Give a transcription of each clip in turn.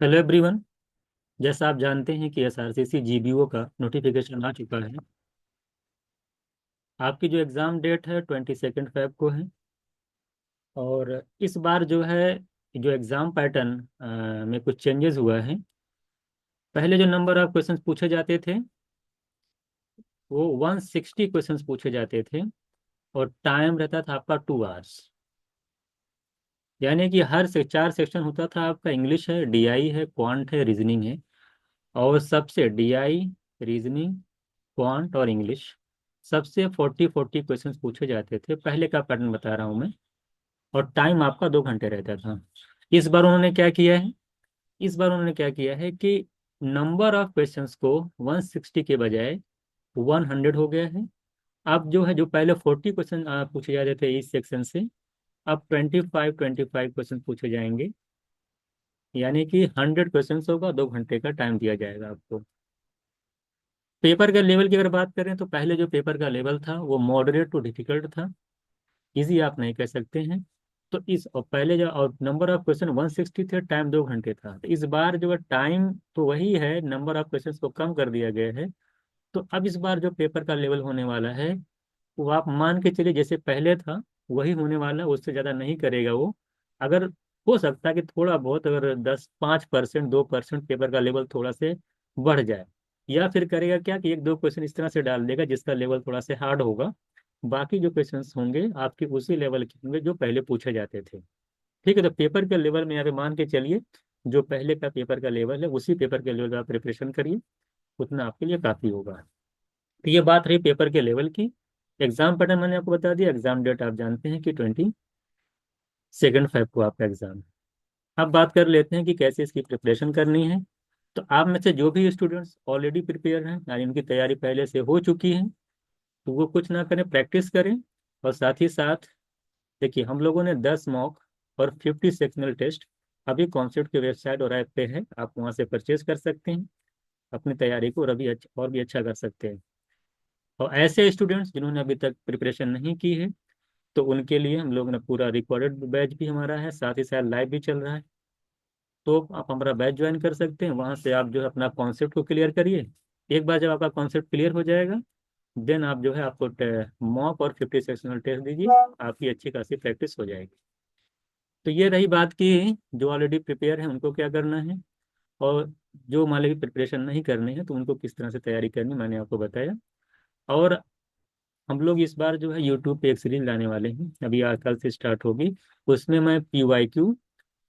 Hello everyone. जैसा आप जानते हैं कि एसआरसीसी जीबीओ का नोटिफिकेशन आ चुका है। आपकी जो एग्ज़ाम डेट है 22 फेब को है। और इस बार जो है जो एग्ज़ाम पैटर्न में कुछ चेंजेस हुआ है। पहले जो नंबर ऑफ क्वेश्चंस पूछे जाते थे वो 160 क्वेश्चंस पूछे जाते थे। और टाइम रहता था आपका 2 आवर्स। यानी कि हर से 4 सेक्शन होता था आपका। इंग्लिश है, डीआई है, क्वांट है, रीजनिंग है। और सबसे डीआई, रीजनिंग, क्वांट और इंग्लिश सबसे 40-40 क्वेश्चंस पूछे जाते थे। पहले का पैटर्न बता रहा हूँ मैं। और टाइम आपका 2 घंटे रहता था। इस बार उन्होंने क्या किया है? इस बार उन्होंने क्या किया है कि नंबर ऑफ क्वेश्चंस को 160 के बजाय 100 हो गया है। अब जो है, जो पहले 40 क्वेश्चन पूछे जाते थे इस सेक्शन से, अब 25 क्वेश्चन पूछे जाएंगे। यानी कि 100 क्वेश्चन होगा, 2 घंटे का टाइम दिया जाएगा आपको। पेपर का लेवल की अगर बात करें तो पहले जो पेपर का लेवल था वो मॉडरेट टू डिफिकल्ट था। इजी आप नहीं कह सकते हैं। तो इस और पहले जो और नंबर ऑफ क्वेश्चन 160 थे, टाइम 2 घंटे था। तो इस बार जो है टाइम तो वही है, नंबर ऑफ क्वेश्चन को कम कर दिया गया है। तो अब इस बार जो पेपर का लेवल होने वाला है वो आप मान के चलिए जैसे पहले था वही होने वाला है, उससे ज़्यादा नहीं करेगा वो। अगर हो सकता है कि थोड़ा बहुत, अगर 10-5%, 2% पेपर का लेवल थोड़ा से बढ़ जाए। या फिर करेगा क्या कि 1-2 क्वेश्चन इस तरह से डाल देगा जिसका लेवल थोड़ा से हार्ड होगा। बाकी जो क्वेश्चंस होंगे आपके उसी लेवल के होंगे जो पहले पूछे जाते थे। ठीक है, तो पेपर के लेवल में यहाँ पे मान के चलिए जो पहले का पेपर का लेवल है उसी पेपर के लेवल का आप प्रिपरेशन करिए। उतना आपके लिए काफ़ी होगा। तो ये बात रही पेपर के लेवल की। एग्जाम पैटर्न मैंने आपको बता दिया। एग्जाम डेट आप जानते हैं कि 22 फेब को आपका एग्जाम है। अब बात कर लेते हैं कि कैसे इसकी प्रिपरेशन करनी है। तो आप में से जो भी स्टूडेंट्स ऑलरेडी प्रिपेयर हैं, यानी उनकी तैयारी पहले से हो चुकी है, तो वो कुछ ना करें, प्रैक्टिस करें। और साथ ही साथ देखिए, हम लोगों ने 10 मॉक और 50 सेक्शनल टेस्ट अभी कॉन्सेप्ट की वेबसाइट और ऐप पे है, आप वहाँ से परचेज कर सकते हैं। अपनी तैयारी को और भी अच्छा, और भी अच्छा कर सकते हैं। और ऐसे स्टूडेंट्स जिन्होंने अभी तक प्रिपरेशन नहीं की है, तो उनके लिए हम लोग ने पूरा रिकॉर्डेड बैच भी हमारा है, साथ ही साथ लाइव भी चल रहा है। तो आप हमारा बैच ज्वाइन कर सकते हैं। वहाँ से आप जो है अपना कॉन्सेप्ट को क्लियर करिए। एक बार जब आपका कॉन्सेप्ट क्लियर हो जाएगा, देन आप जो है आपको मॉक और 50 सेक्शनल टेस्ट दीजिए, आपकी अच्छी खासी प्रैक्टिस हो जाएगी। तो ये रही बात की जो ऑलरेडी प्रिपेयर है उनको क्या करना है। और जो मान लीजिए प्रिपरेशन नहीं करनी है तो उनको किस तरह से तैयारी करनी, मैंने आपको बताया। और हम लोग इस बार जो है यूट्यूब पे एक सीरीज लाने वाले हैं, अभी आज कल से स्टार्ट होगी। उसमें मैं PYQ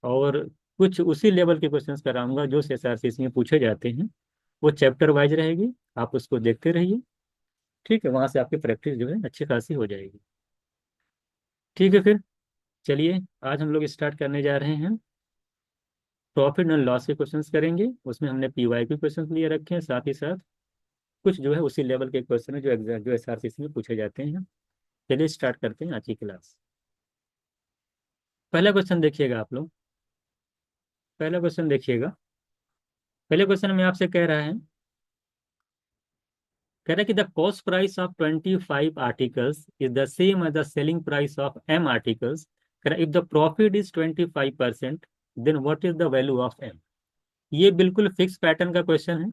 और कुछ उसी लेवल के क्वेश्चंस कराऊंगा जो एसआरसीसी में पूछे जाते हैं। वो चैप्टर वाइज रहेगी, आप उसको देखते रहिए। ठीक है, वहां से आपकी प्रैक्टिस जो है अच्छी खासी हो जाएगी। ठीक है, फिर चलिए आज हम लोग स्टार्ट करने जा रहे हैं। प्रॉफिट एंड लॉस के क्वेश्चंस करेंगे। उसमें हमने PYQ क्वेश्चंस लिए रखे हैं, साथ ही साथ कुछ जो है उसी लेवल के क्वेश्चन है जो एग्जैक्ट जो एसआरसीसी में पूछे जाते हैं। चलिए स्टार्ट करते हैं आज की क्लास। पहला क्वेश्चन देखिएगा आप लोग। पहला क्वेश्चन देखिएगा। पहले क्वेश्चन में आपसे कह रहा है कि the cost price of 25 articles is the same as the selling price of M articles. कह रहा है if the profit is 25% then what is the value of M। ये बिल्कुल फिक्स पैटर्न का क्वेश्चन है।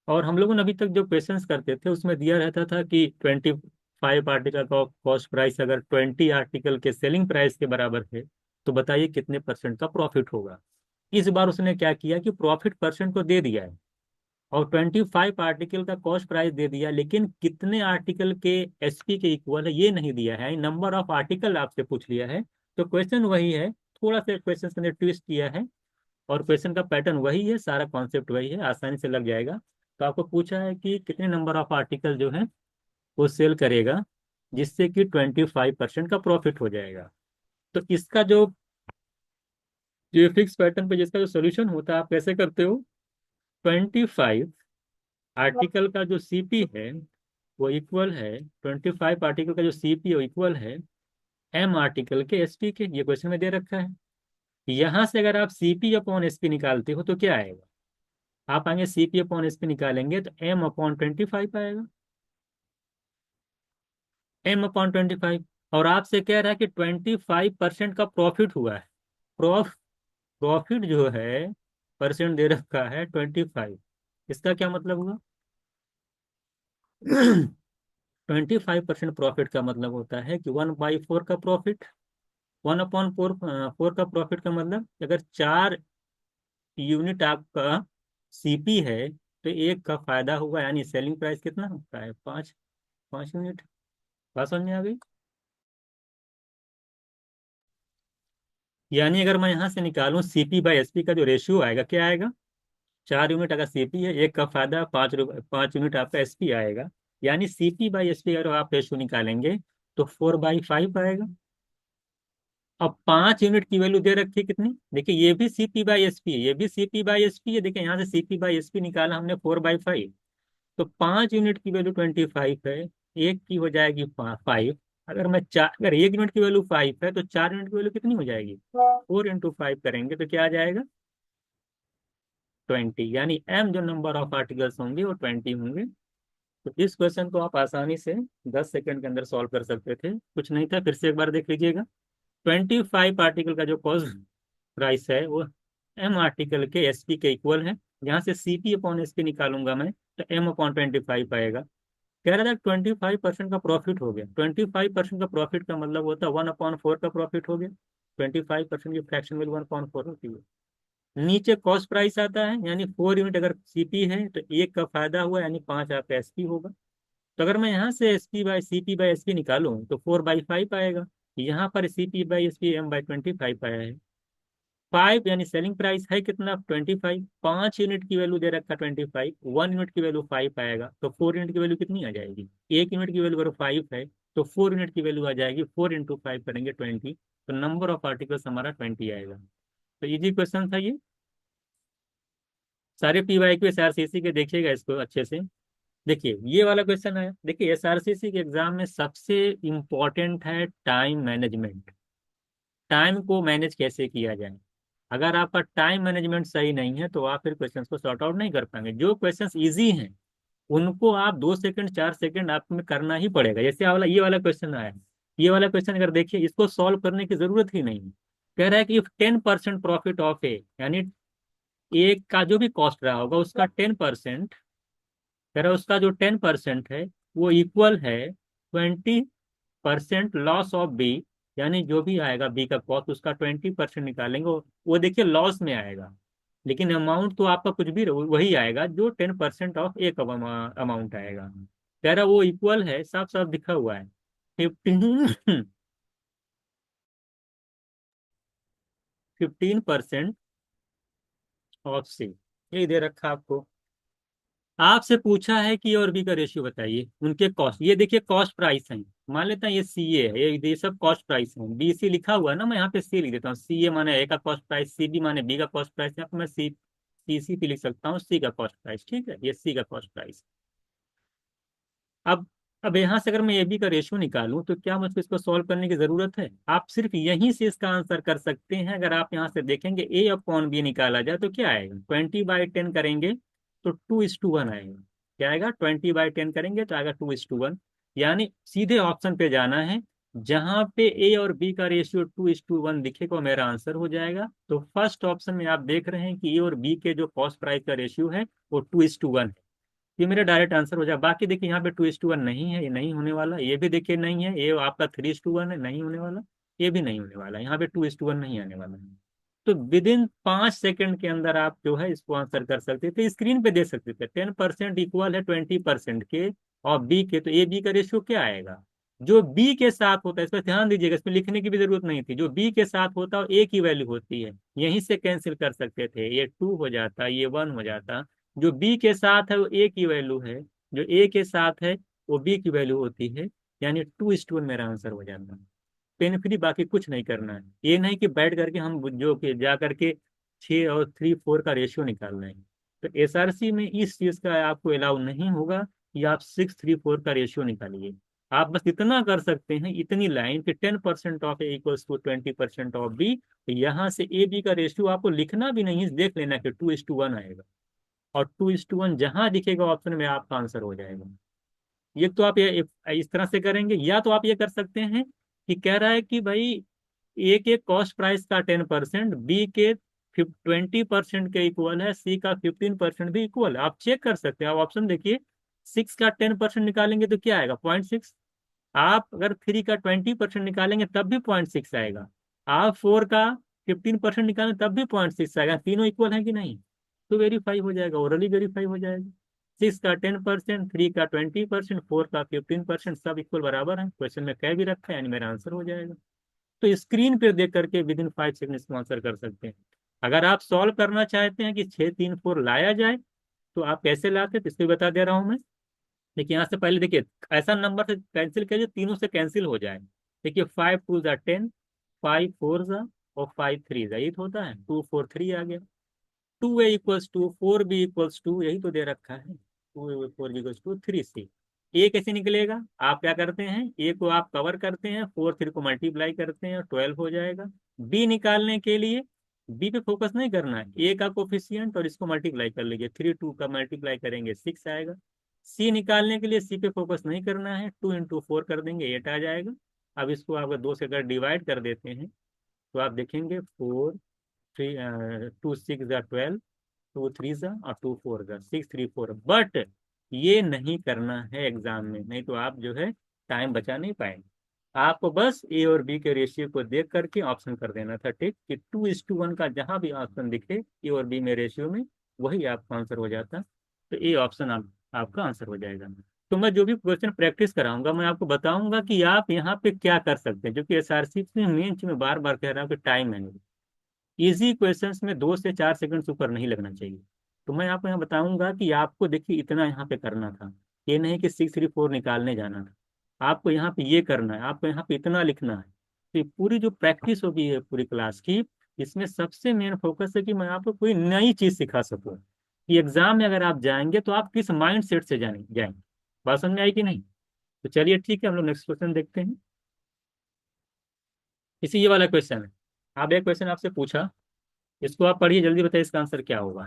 और हम लोगों ने अभी तक जो क्वेश्चंस करते थे उसमें दिया रहता था कि 25 आर्टिकल का कॉस्ट प्राइस अगर 20 आर्टिकल के सेलिंग प्राइस के बराबर है तो बताइए कितने परसेंट का प्रॉफिट होगा। इस बार उसने क्या किया कि प्रॉफिट परसेंट को दे दिया है और 25 आर्टिकल का कॉस्ट प्राइस दे दिया, लेकिन कितने आर्टिकल के SP के इक्वल है ये नहीं दिया है। नंबर ऑफ आर्टिकल आपसे पूछ लिया है। तो क्वेश्चन वही है, थोड़ा सा क्वेश्चन के अंदर ट्विस्ट किया है। और क्वेश्चन का पैटर्न वही है, सारा कॉन्सेप्ट वही है, आसानी से लग जाएगा। तो आपको पूछा है कि कितने नंबर ऑफ आर्टिकल जो है वो सेल करेगा जिससे कि 25% का प्रॉफिट हो जाएगा। तो इसका जो फिक्स पैटर्न पे जिसका जो सोल्यूशन होता है, आप कैसे करते हो? 25 आर्टिकल का जो CP है वो इक्वल है, 25 आर्टिकल का जो CP है वो इक्वल है M आर्टिकल के SP के। ये क्वेश्चन में दे रखा है। यहां से अगर आप CP अपॉन SP निकालते हो तो क्या आएगा? आप आएंगे CP अपॉन SP निकालेंगे तो M/25 आएगा। M/25। और आपसे कह रहा है कि 25% का प्रॉफिट हुआ है। प्रॉफिट जो है परसेंट दे रखा है 25। इसका क्या मतलब हुआ? 25% प्रॉफिट का मतलब होता है कि 1/4 का प्रॉफिट। 1/4, 4 का प्रॉफिट का मतलब अगर 4 यूनिट आपका सीपी है तो एक का फायदा होगा, यानी सेलिंग प्राइस कितना होता है? 5 5 यूनिट। बात समझ में आ गई? यानी अगर मैं यहाँ से निकालूं सीपी बाई एसपी का जो रेशियो आएगा, क्या आएगा? 4 यूनिट अगर सीपी है, एक का फायदा 5 यूनिट आपका एसपी आएगा। यानी सीपी बाई एसपी अगर आप रेशियो निकालेंगे तो 4/5 आएगा। अब 5 यूनिट की वैल्यू दे रखी है कितनी? देखिए ये भी सीपी बाई एसपी है, ये भी सीपी बाई एसपी है। देखिए यहाँ से सीपी बाई एसपी निकाला हमने 4/5। तो 5 यूनिट की वैल्यू 25 है, एक की हो जाएगी 5। अगर 1 यूनिट की वैल्यू 5 है तो 4 यूनिट की वैल्यू कितनी हो जाएगी? 4 × 5 करेंगे तो क्या आ जाएगा? 20। यानी एम जो नंबर ऑफ आर्टिकल्स होंगे वो 20 होंगे। तो इस क्वेश्चन को आप आसानी से 10 सेकंड के अंदर सॉल्व कर सकते थे, कुछ नहीं था। फिर से एक बार देख लीजिएगा। 25 आर्टिकल का जो कॉस्ट प्राइस है वो एम आर्टिकल के एसपी के इक्वल है। यहाँ से सीपी अपॉन एसपी निकालूंगा मैं तो M/25 आएगा। कह रहा था 25% का प्रॉफिट हो गया। 25% का प्रॉफिट का मतलब होता है 1/4 का प्रॉफिट हो गया। 25% की फ्रैक्शन वैल्यू 1/4 होती है। नीचे कॉस्ट प्राइस आता है, यानी 4 यूनिट अगर सीपी है तो एक का फायदा हुआ, यानी 5 आपका एसपी होगा। तो अगर मैं यहाँ से SP by CP by SP निकालूं तो 4/5 आएगा। यहाँ पर सीपी बाई एसपी M/25 आया है। 5 यानी सेलिंग प्राइस है कितना? 25। 5 यूनिट की वैल्यू दे रखा 25, 1 यूनिट की वैल्यू 5 आएगा। तो 4 यूनिट की वैल्यू कितनी आ जाएगी? 1 यूनिट की वैल्यू अगर 5 है तो 4 यूनिट की वैल्यू आ जाएगी, 4 × 5 करेंगे 20। तो नंबर ऑफ आर्टिकल्स हमारा 20 आएगा। तो इजी क्वेश्चन था ये। सारे PYQ SRCC के देखिएगा इसको अच्छे से। देखिए ये वाला क्वेश्चन है। देखिए SRCC के एग्जाम में सबसे इम्पोर्टेंट है टाइम मैनेजमेंट। टाइम को मैनेज कैसे किया जाए। अगर आपका टाइम मैनेजमेंट सही नहीं है तो आप फिर क्वेश्चंस को सॉर्ट आउट नहीं कर पाएंगे। जो क्वेश्चंस इजी हैं उनको आप 2 सेकंड 4 सेकंड आप में करना ही पड़ेगा। जैसे ये वाला क्वेश्चन आया। ये वाला क्वेश्चन अगर देखिए, इसको सॉल्व करने की जरूरत ही नहीं है। कह रहा है कि इफ 10% प्रॉफिट ऑफ ए, यानी एक का जो भी कॉस्ट रहा होगा उसका 10%, कह रहा है उसका जो 10% है वो इक्वल है 20% लॉस ऑफ बी। यानी जो भी आएगा बी का कॉस्ट उसका 20% निकालेंगे, वो देखिए लॉस में आएगा। लेकिन अमाउंट तो आपका कुछ भी वही आएगा जो 10% ऑफ एक अमाउंट आएगा। कह रहा वो इक्वल है, साफ साफ दिखा हुआ है, 15% ऑफ से। यही दे रखा आपको। आपसे पूछा है कि और बी का रेशियो बताइए उनके कॉस्ट। ये देखिए कॉस्ट प्राइस है। मान लेते हैं ये सीए है, ये सब कॉस्ट प्राइस है। बीसी लिखा हुआ है ना, मैं यहाँ पे सी लिख देता हूँ। सीए माने ए का कॉस्ट प्राइस, सीबी माने बी का कॉस्ट प्राइस। यहाँ पे मैं सी पे लिख सकता हूँ सी का कॉस्ट प्राइस। ठीक है, ये सी का कॉस्ट प्राइस। अब अब यहाँ से अगर मैं ए बी का रेशियो निकालूं तो क्या मुझको इसको सॉल्व करने की जरूरत है? आप सिर्फ यहीं से इसका आंसर कर सकते हैं। अगर आप यहाँ से देखेंगे A/B निकाला जाए तो क्या आएगा? 20/10 करेंगे तो 2:1 आएगा। क्या आएगा? 20/10 करेंगे तो आएगा 2:1। यानी सीधे ऑप्शन पे जाना है, जहां पे ए और बी का रेशियो 2:1 दिखेगा वो मेरा आंसर हो जाएगा। तो फर्स्ट ऑप्शन में आप देख रहे हैं कि ए और बी के जो कॉस्ट प्राइस का रेशियो है वो 2:1 है। ये मेरा डायरेक्ट आंसर हो जाए। बाकी देखिए यहाँ पे 2:1 नहीं है, ये नहीं होने वाला। ये भी देखिए नहीं है, ये आपका 3:1 है, नहीं होने वाला। ये भी नहीं होने वाला, यहाँ पे 2:1 नहीं आने वाला है। तो विद इन 5 सेकंड के अंदर आप जो है इसको आंसर कर सकते थे, स्क्रीन पे दे सकते थे। 10% इक्वल है 20% के और बी के, तो ए बी का रेशियो क्या आएगा? जो बी के साथ होता है, इस पर ध्यान दीजिएगा, इस पर लिखने की भी जरूरत नहीं थी। जो बी के साथ होता है ए की वैल्यू होती है, यहीं से कैंसिल कर सकते थे। ये 2 हो जाता, ये 1 हो जाता। जो बी के साथ है वो ए की वैल्यू है, जो ए के साथ है वो बी की वैल्यू होती है। यानी 2:1 मेरा आंसर हो जाता है। पेन फ्री, बाकी कुछ नहीं करना है। ये नहीं कि बैठ करके हम जो कि जा करके 6 और 3 4 का रेशियो निकालना है। तो एसआरसी में इस चीज का आपको अलाउ नहीं होगा कि आप 6 3 4 का रेशियो निकालिए। आप बस इतना कर सकते हैं, इतनी लाइन कि 10% of A equals to 20% of B. तो यहाँ से ए बी का रेशियो आपको लिखना भी नहीं है, देख लेना कि 2:1 आएगा। और 2:1 जहां दिखेगा ऑप्शन में आपका आंसर हो जाएगा। ये तो आप ये इस तरह से करेंगे, या तो आप ये कर सकते हैं कि कह रहा है कि भाई ए के कॉस्ट प्राइस का 10%, बी के 20% के इक्वल है, सी का 15% भी इक्वल है। आप चेक कर सकते हैं, आप ऑप्शन देखिए। 6 का 10% निकालेंगे तो क्या आएगा? 0.6। आप अगर 3 का 20% निकालेंगे तब भी 0.6 आएगा। आप 4 का 15% निकालें तब भी 0.6 आएगा। तीनों इक्वल है कि नहीं? तो वेरीफाई हो जाएगा, ओरली वेरीफाई हो जाएगा। 6 का 10%, 3 का 20%, 4 का 15%, सब इक्वल बराबर है। क्वेश्चन में कह भी रखा है, यानी मेरा आंसर हो जाएगा। तो स्क्रीन पे देख करके विद इन 5 सेकंड इसको आंसर कर सकते हैं। अगर आप सॉल्व करना चाहते हैं कि 6 3 4 लाया जाए तो आप कैसे लाते हैं, तो इसको भी बता दे रहा हूं मैं। देखिए यहाँ से पहले देखिए, ऐसा नंबर से कैंसिल करिए तीनों से कैंसिल हो जाए। देखिए 5 2 ज़ा 10, 5 4 ज़ा और 5 3 ज़ा, यही तो होता है। 2 4 3 आ गया। 2a = 2, 4b = 2, यही तो दे रखा है। 2a 4b = 3c। ए कैसे निकलेगा? आप क्या करते हैं, ए को आप कवर करते हैं, 4 3 को मल्टीप्लाई करते हैं, 12 हो जाएगा। बी निकालने के लिए बी पे फोकस नहीं करना है, ए का कोफिशियंट और इसको मल्टीप्लाई कर लीजिए, 3 2 का मल्टीप्लाई करेंगे 6 आएगा। सी निकालने के लिए सी पे फोकस नहीं करना है, 2 × 4 कर देंगे 8 आ जाएगा। अब इसको आप 2 से अगर डिवाइड कर देते हैं तो आप देखेंगे 2 6 ज़ा 12, 2 3 ज़ा और 2 4 ज़ा, 6 3 4। बट ये नहीं करना है एग्जाम में, नहीं तो आप जो है टाइम बचा नहीं पाएंगे। आपको बस ए और बी के रेशियो को देख करके ऑप्शन कर देना था, ठीक, कि 2:1 का जहां भी ऑप्शन दिखे ए और बी में रेशियो में, वही आपका आंसर हो जाता। तो ए ऑप्शन आपका आंसर हो जाएगा। तो मैं जो भी क्वेश्चन प्रैक्टिस कराऊंगा मैं आपको बताऊंगा कि आप यहाँ पे क्या कर सकते हैं, जो कि एसआरसी में मेंस में बार बार कह रहा हूँ कि टाइम मैनेज। इजी क्वेश्चंस में 2 से 4 सेकंड से ऊपर नहीं लगना चाहिए। तो मैं आपको यहाँ बताऊंगा कि आपको देखिए इतना यहाँ पे करना था, ये नहीं कि 6 3 4 निकालने जाना था। आपको यहाँ पे ये करना है, आपको यहाँ पे इतना लिखना है। तो ये पूरी जो प्रैक्टिस होगी है पूरी क्लास की, इसमें सबसे मेन फोकस है कि मैं आपको कोई नई चीज सिखा सकूँ कि एग्जाम में अगर आप जाएंगे तो आप किस माइंड सेट से जाएंगे। बात समझ में आई कि नहीं? तो चलिए ठीक है, हम लोग नेक्स्ट क्वेश्चन देखते हैं। इसी ये वाला क्वेश्चन है। आप एक क्वेश्चन आपसे पूछा, इसको आप पढ़िए, जल्दी बताइए इसका आंसर क्या होगा।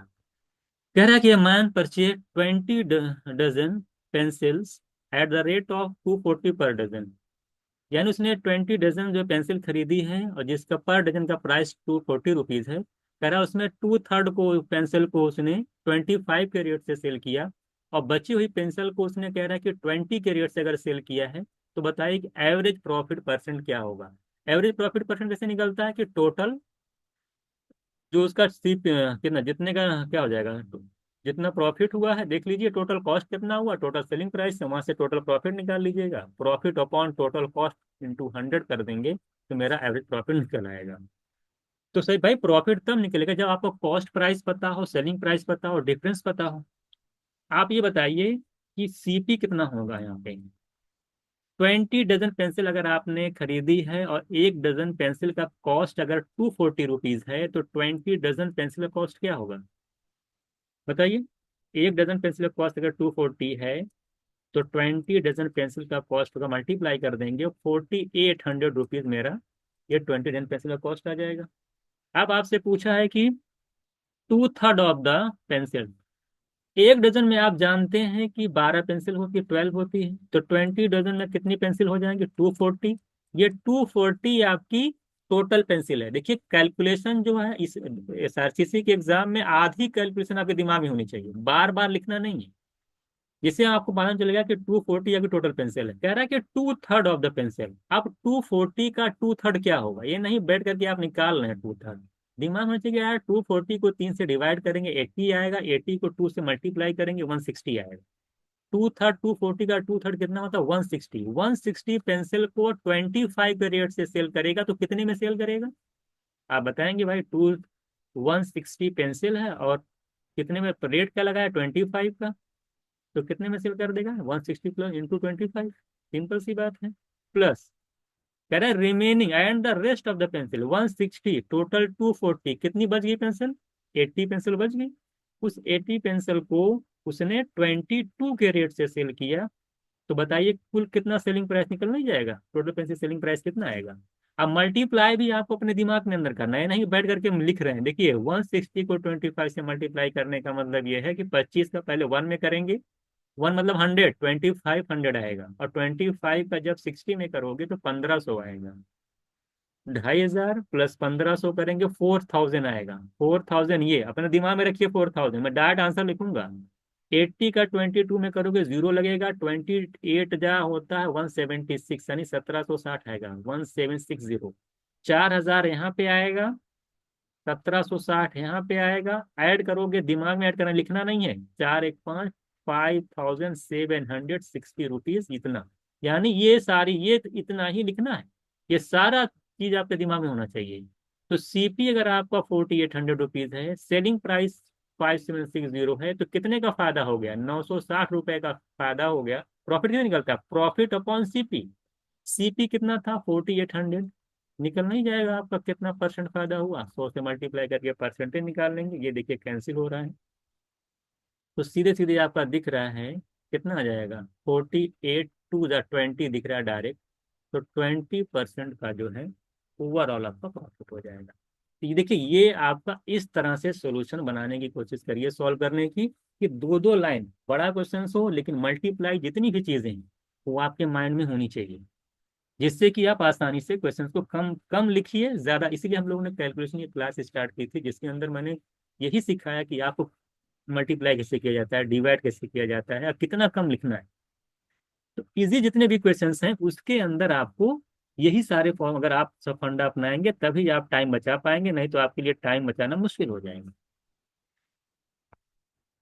कह रहा है कि man purchase 20 dozen pencils at the rate of 240 per dozen. यानी उसने 20 डजन जो पेंसिल खरीदी है और जिसका पर डजन का प्राइस 240 रुपीज है। कह रहा है उसमें 2/3 को पेंसिल को उसने 25 के रेट से सेल किया, और बची हुई पेंसिल को उसने कह रहा है कि 20 के रेट से अगर सेल किया है, तो बताइए कि एवरेज प्रॉफिट परसेंट क्या होगा। एवरेज प्रॉफिट परसेंट कैसे निकलता है कि टोटल जो उसका कितना जितने का क्या हो जाएगा, तो जितना प्रॉफिट हुआ है देख लीजिए, टोटल कॉस्ट कितना हुआ, टोटल सेलिंग प्राइस से वहां से टोटल प्रॉफिट निकाल लीजिएगा। Profit upon total cost into 100 कर देंगे तो मेरा एवरेज प्रॉफिट निकल आएगा। तो सही भाई, प्रॉफिट तब निकलेगा जब आपको कॉस्ट प्राइस पता हो, सेलिंग प्राइस पता हो, डिफरेंस पता हो। आप ये बताइए कि सीपी कितना होगा यहाँ पे। 20 डजन पेंसिल अगर आपने खरीदी है और 1 डजन पेंसिल का कॉस्ट अगर 240 रुपीज है, तो 20 डजन पेंसिल का कॉस्ट क्या होगा बताइए। 1 डजन पेंसिल का कॉस्ट अगर 240 है, तो 20 डजन पेंसिल का कॉस्ट होगा, मल्टीप्लाई कर देंगे, 4800 रुपीज मेरा ये 20 डजन पेंसिल का कॉस्ट आ जाएगा। अब आपसे पूछा है कि 2/3 ऑफ द पेंसिल। 1 डजन में आप जानते हैं कि 12 पेंसिल होती है, 12 होती है, तो 20 डजन में कितनी पेंसिल हो जाएंगे? 240। ये 240 आपकी टोटल पेंसिल है। देखिए कैलकुलेशन जो है इस एसआरसीसी के एग्जाम में, आधी कैलकुलेशन आपके दिमाग में होनी चाहिए, बार बार लिखना नहीं है। जिससे आपको मालूम चलेगा कि 240 आपकी टोटल पेंसिल है। कह रहा है कि 2/3 ऑफ द पेंसिल। अब 240 का 2/3 क्या होगा, ये नहीं बैठ करके आप निकाल रहे हैं 2/3। दिमाग में चाहिए यार, 240 को 3 से डिवाइड करेंगे 80 आएगा, 80 को 2 से मल्टीप्लाई करेंगे 160 आएगा। 2/3 240 का 2/3 कितना होता है? 160। 160 पेंसिल को 25 के रेट से सेल करेगा तो कितने में सेल करेगा? आप बताएंगे भाई। 160 पेंसिल है और कितने में रेट क्या लगा है? 25 का। तो कितने में सेल कर देगा? 160 प्लस इंटू 25, सिंपल सी बात है। प्लस कह रहा है remaining and the rest of the pencil 160 total 240, कितनी बच गई पेंसिल? 80 पेंसिल बच गई। उस 80 पेंसिल को उसने 22 के रेट से सेल किया, तो बताइए कुल कितना सेलिंग प्राइस निकल नहीं जाएगा? टोटल पेंसिल सेलिंग प्राइस कितना आएगा? अब मल्टीप्लाई भी आपको अपने दिमाग में अंदर करना है, नहीं बैठ करके हम लिख रहे हैं। देखिए 160 को 25 से मल्टीप्लाई करने का मतलब ये है कि 25 का पहले 1 में करेंगे, 1 मतलब 100, 25 100 आएगा, और 25 का जब 60 में करोगे तो 1500 आएगा। 2,500 प्लस 1,500 करेंगे 4,000 आएगा। 4,000 ये अपने दिमाग में रखिए, 4,000 मैं डायरेक्ट आंसर लिखूंगा। 80 का 22 में करोगे जीरो लगेगा, 28 जा होता है 176, यानी 1,760 आएगा, 1,760। 4,000 यहाँ पे आएगा, 1,760 यहाँ पे आएगा, ऐड करोगे, दिमाग में ऐड करना, लिखना नहीं है। 4 1 5, 5,760 रुपीज इतना। यानी ये सारी, ये इतना ही लिखना है, ये सारा चीज आपके दिमाग में होना चाहिए। तो सीपी अगर आपका 4,800 रुपीज है, सेलिंग प्राइस 5,760 है, तो कितने का फायदा हो गया? 960 रुपए का फायदा हो गया। प्रॉफिट कितना निकलता है? Profit upon CP. सीपी कितना था? 4,800। निकल नहीं जाएगा आपका कितना परसेंट फायदा हुआ? 100 से मल्टीप्लाई करके परसेंटेज निकाल लेंगे, ये देखिए कैंसिल हो रहा है। तो सीधे सीधे आपका दिख रहा है कितना आ जाएगा? 48 टू 20 दिख रहा है डायरेक्ट। तो 20% का जो है ओवरऑल आपका प्रॉफिट हो जाएगा। तो ये देखिए, ये आपका इस तरह से सॉल्यूशन बनाने की कोशिश करिए सॉल्व करने की, कि दो दो लाइन बड़ा क्वेश्चन हो, लेकिन मल्टीप्लाई जितनी भी चीजें हैं वो आपके माइंड में होनी चाहिए, जिससे कि आप आसानी से क्वेश्चन को कम कम लिखिए ज्यादा। इसीलिए हम लोगों ने कैलकुलेशन की क्लास स्टार्ट की थी, जिसके अंदर मैंने यही सिखाया कि आपको मल्टीप्लाई कैसे किया जाता है, डिवाइड कैसे किया जाता है, और कितना कम लिखना है। तो इजी जितने भी क्वेश्चंस हैं उसके अंदर आपको यही सारे फॉर्म, अगर आप सब फंडा अपनाएंगे तभी आप टाइम बचा पाएंगे, नहीं तो आपके लिए टाइम बचाना मुश्किल हो जाएगा।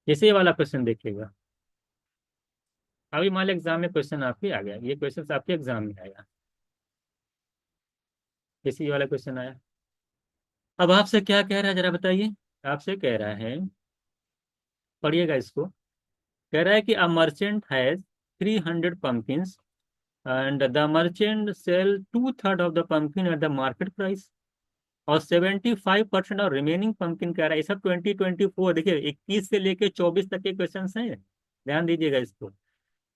जैसे ये वाला क्वेश्चन देखिएगा, अभी मान लो एग्जाम में क्वेश्चन आपके आ गया, ये क्वेश्चन आपके एग्जाम में आएगा, जैसे ये वाला क्वेश्चन आया। अब आपसे क्या कह रहा है जरा बताइए। आपसे कह रहा है, पढ़िएगा इसको। कह रहा है कि a merchant has 300 pumpkins and the merchant sell 2/3 of the pumpkin at the market price, और 75% और रिमेनिंग पंपकिन कह रहा है। ये सब 2024, देखिए 21 से लेके 24 तक के क्वेश्चन हैं, ध्यान दीजिएगा इसको।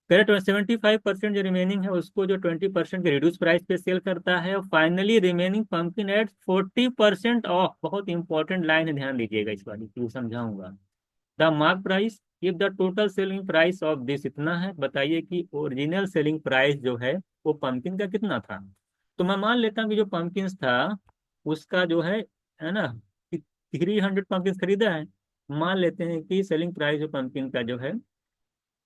करेक्ट, 75% जो रिमेनिंग है उसको जो 20% के रिड्यूस प्राइस पे सेल करता है, और finally remaining pumpkin at 40% off. बहुत इंपॉर्टेंट लाइन है, ध्यान दीजिएगा इस वाली, क्यों समझाऊंगा। The mark price if the total selling price of this इतना है, बताइए कि ओरिजिनल सेलिंग प्राइस जो है वो पंपकिन का कितना था। तो मैं मान लेता हूँ कि जो पंपकिन था उसका जो है ना, 300 खरीदा है। मान लेते हैं कि सेलिंग प्राइस जो पंपकिन का जो है,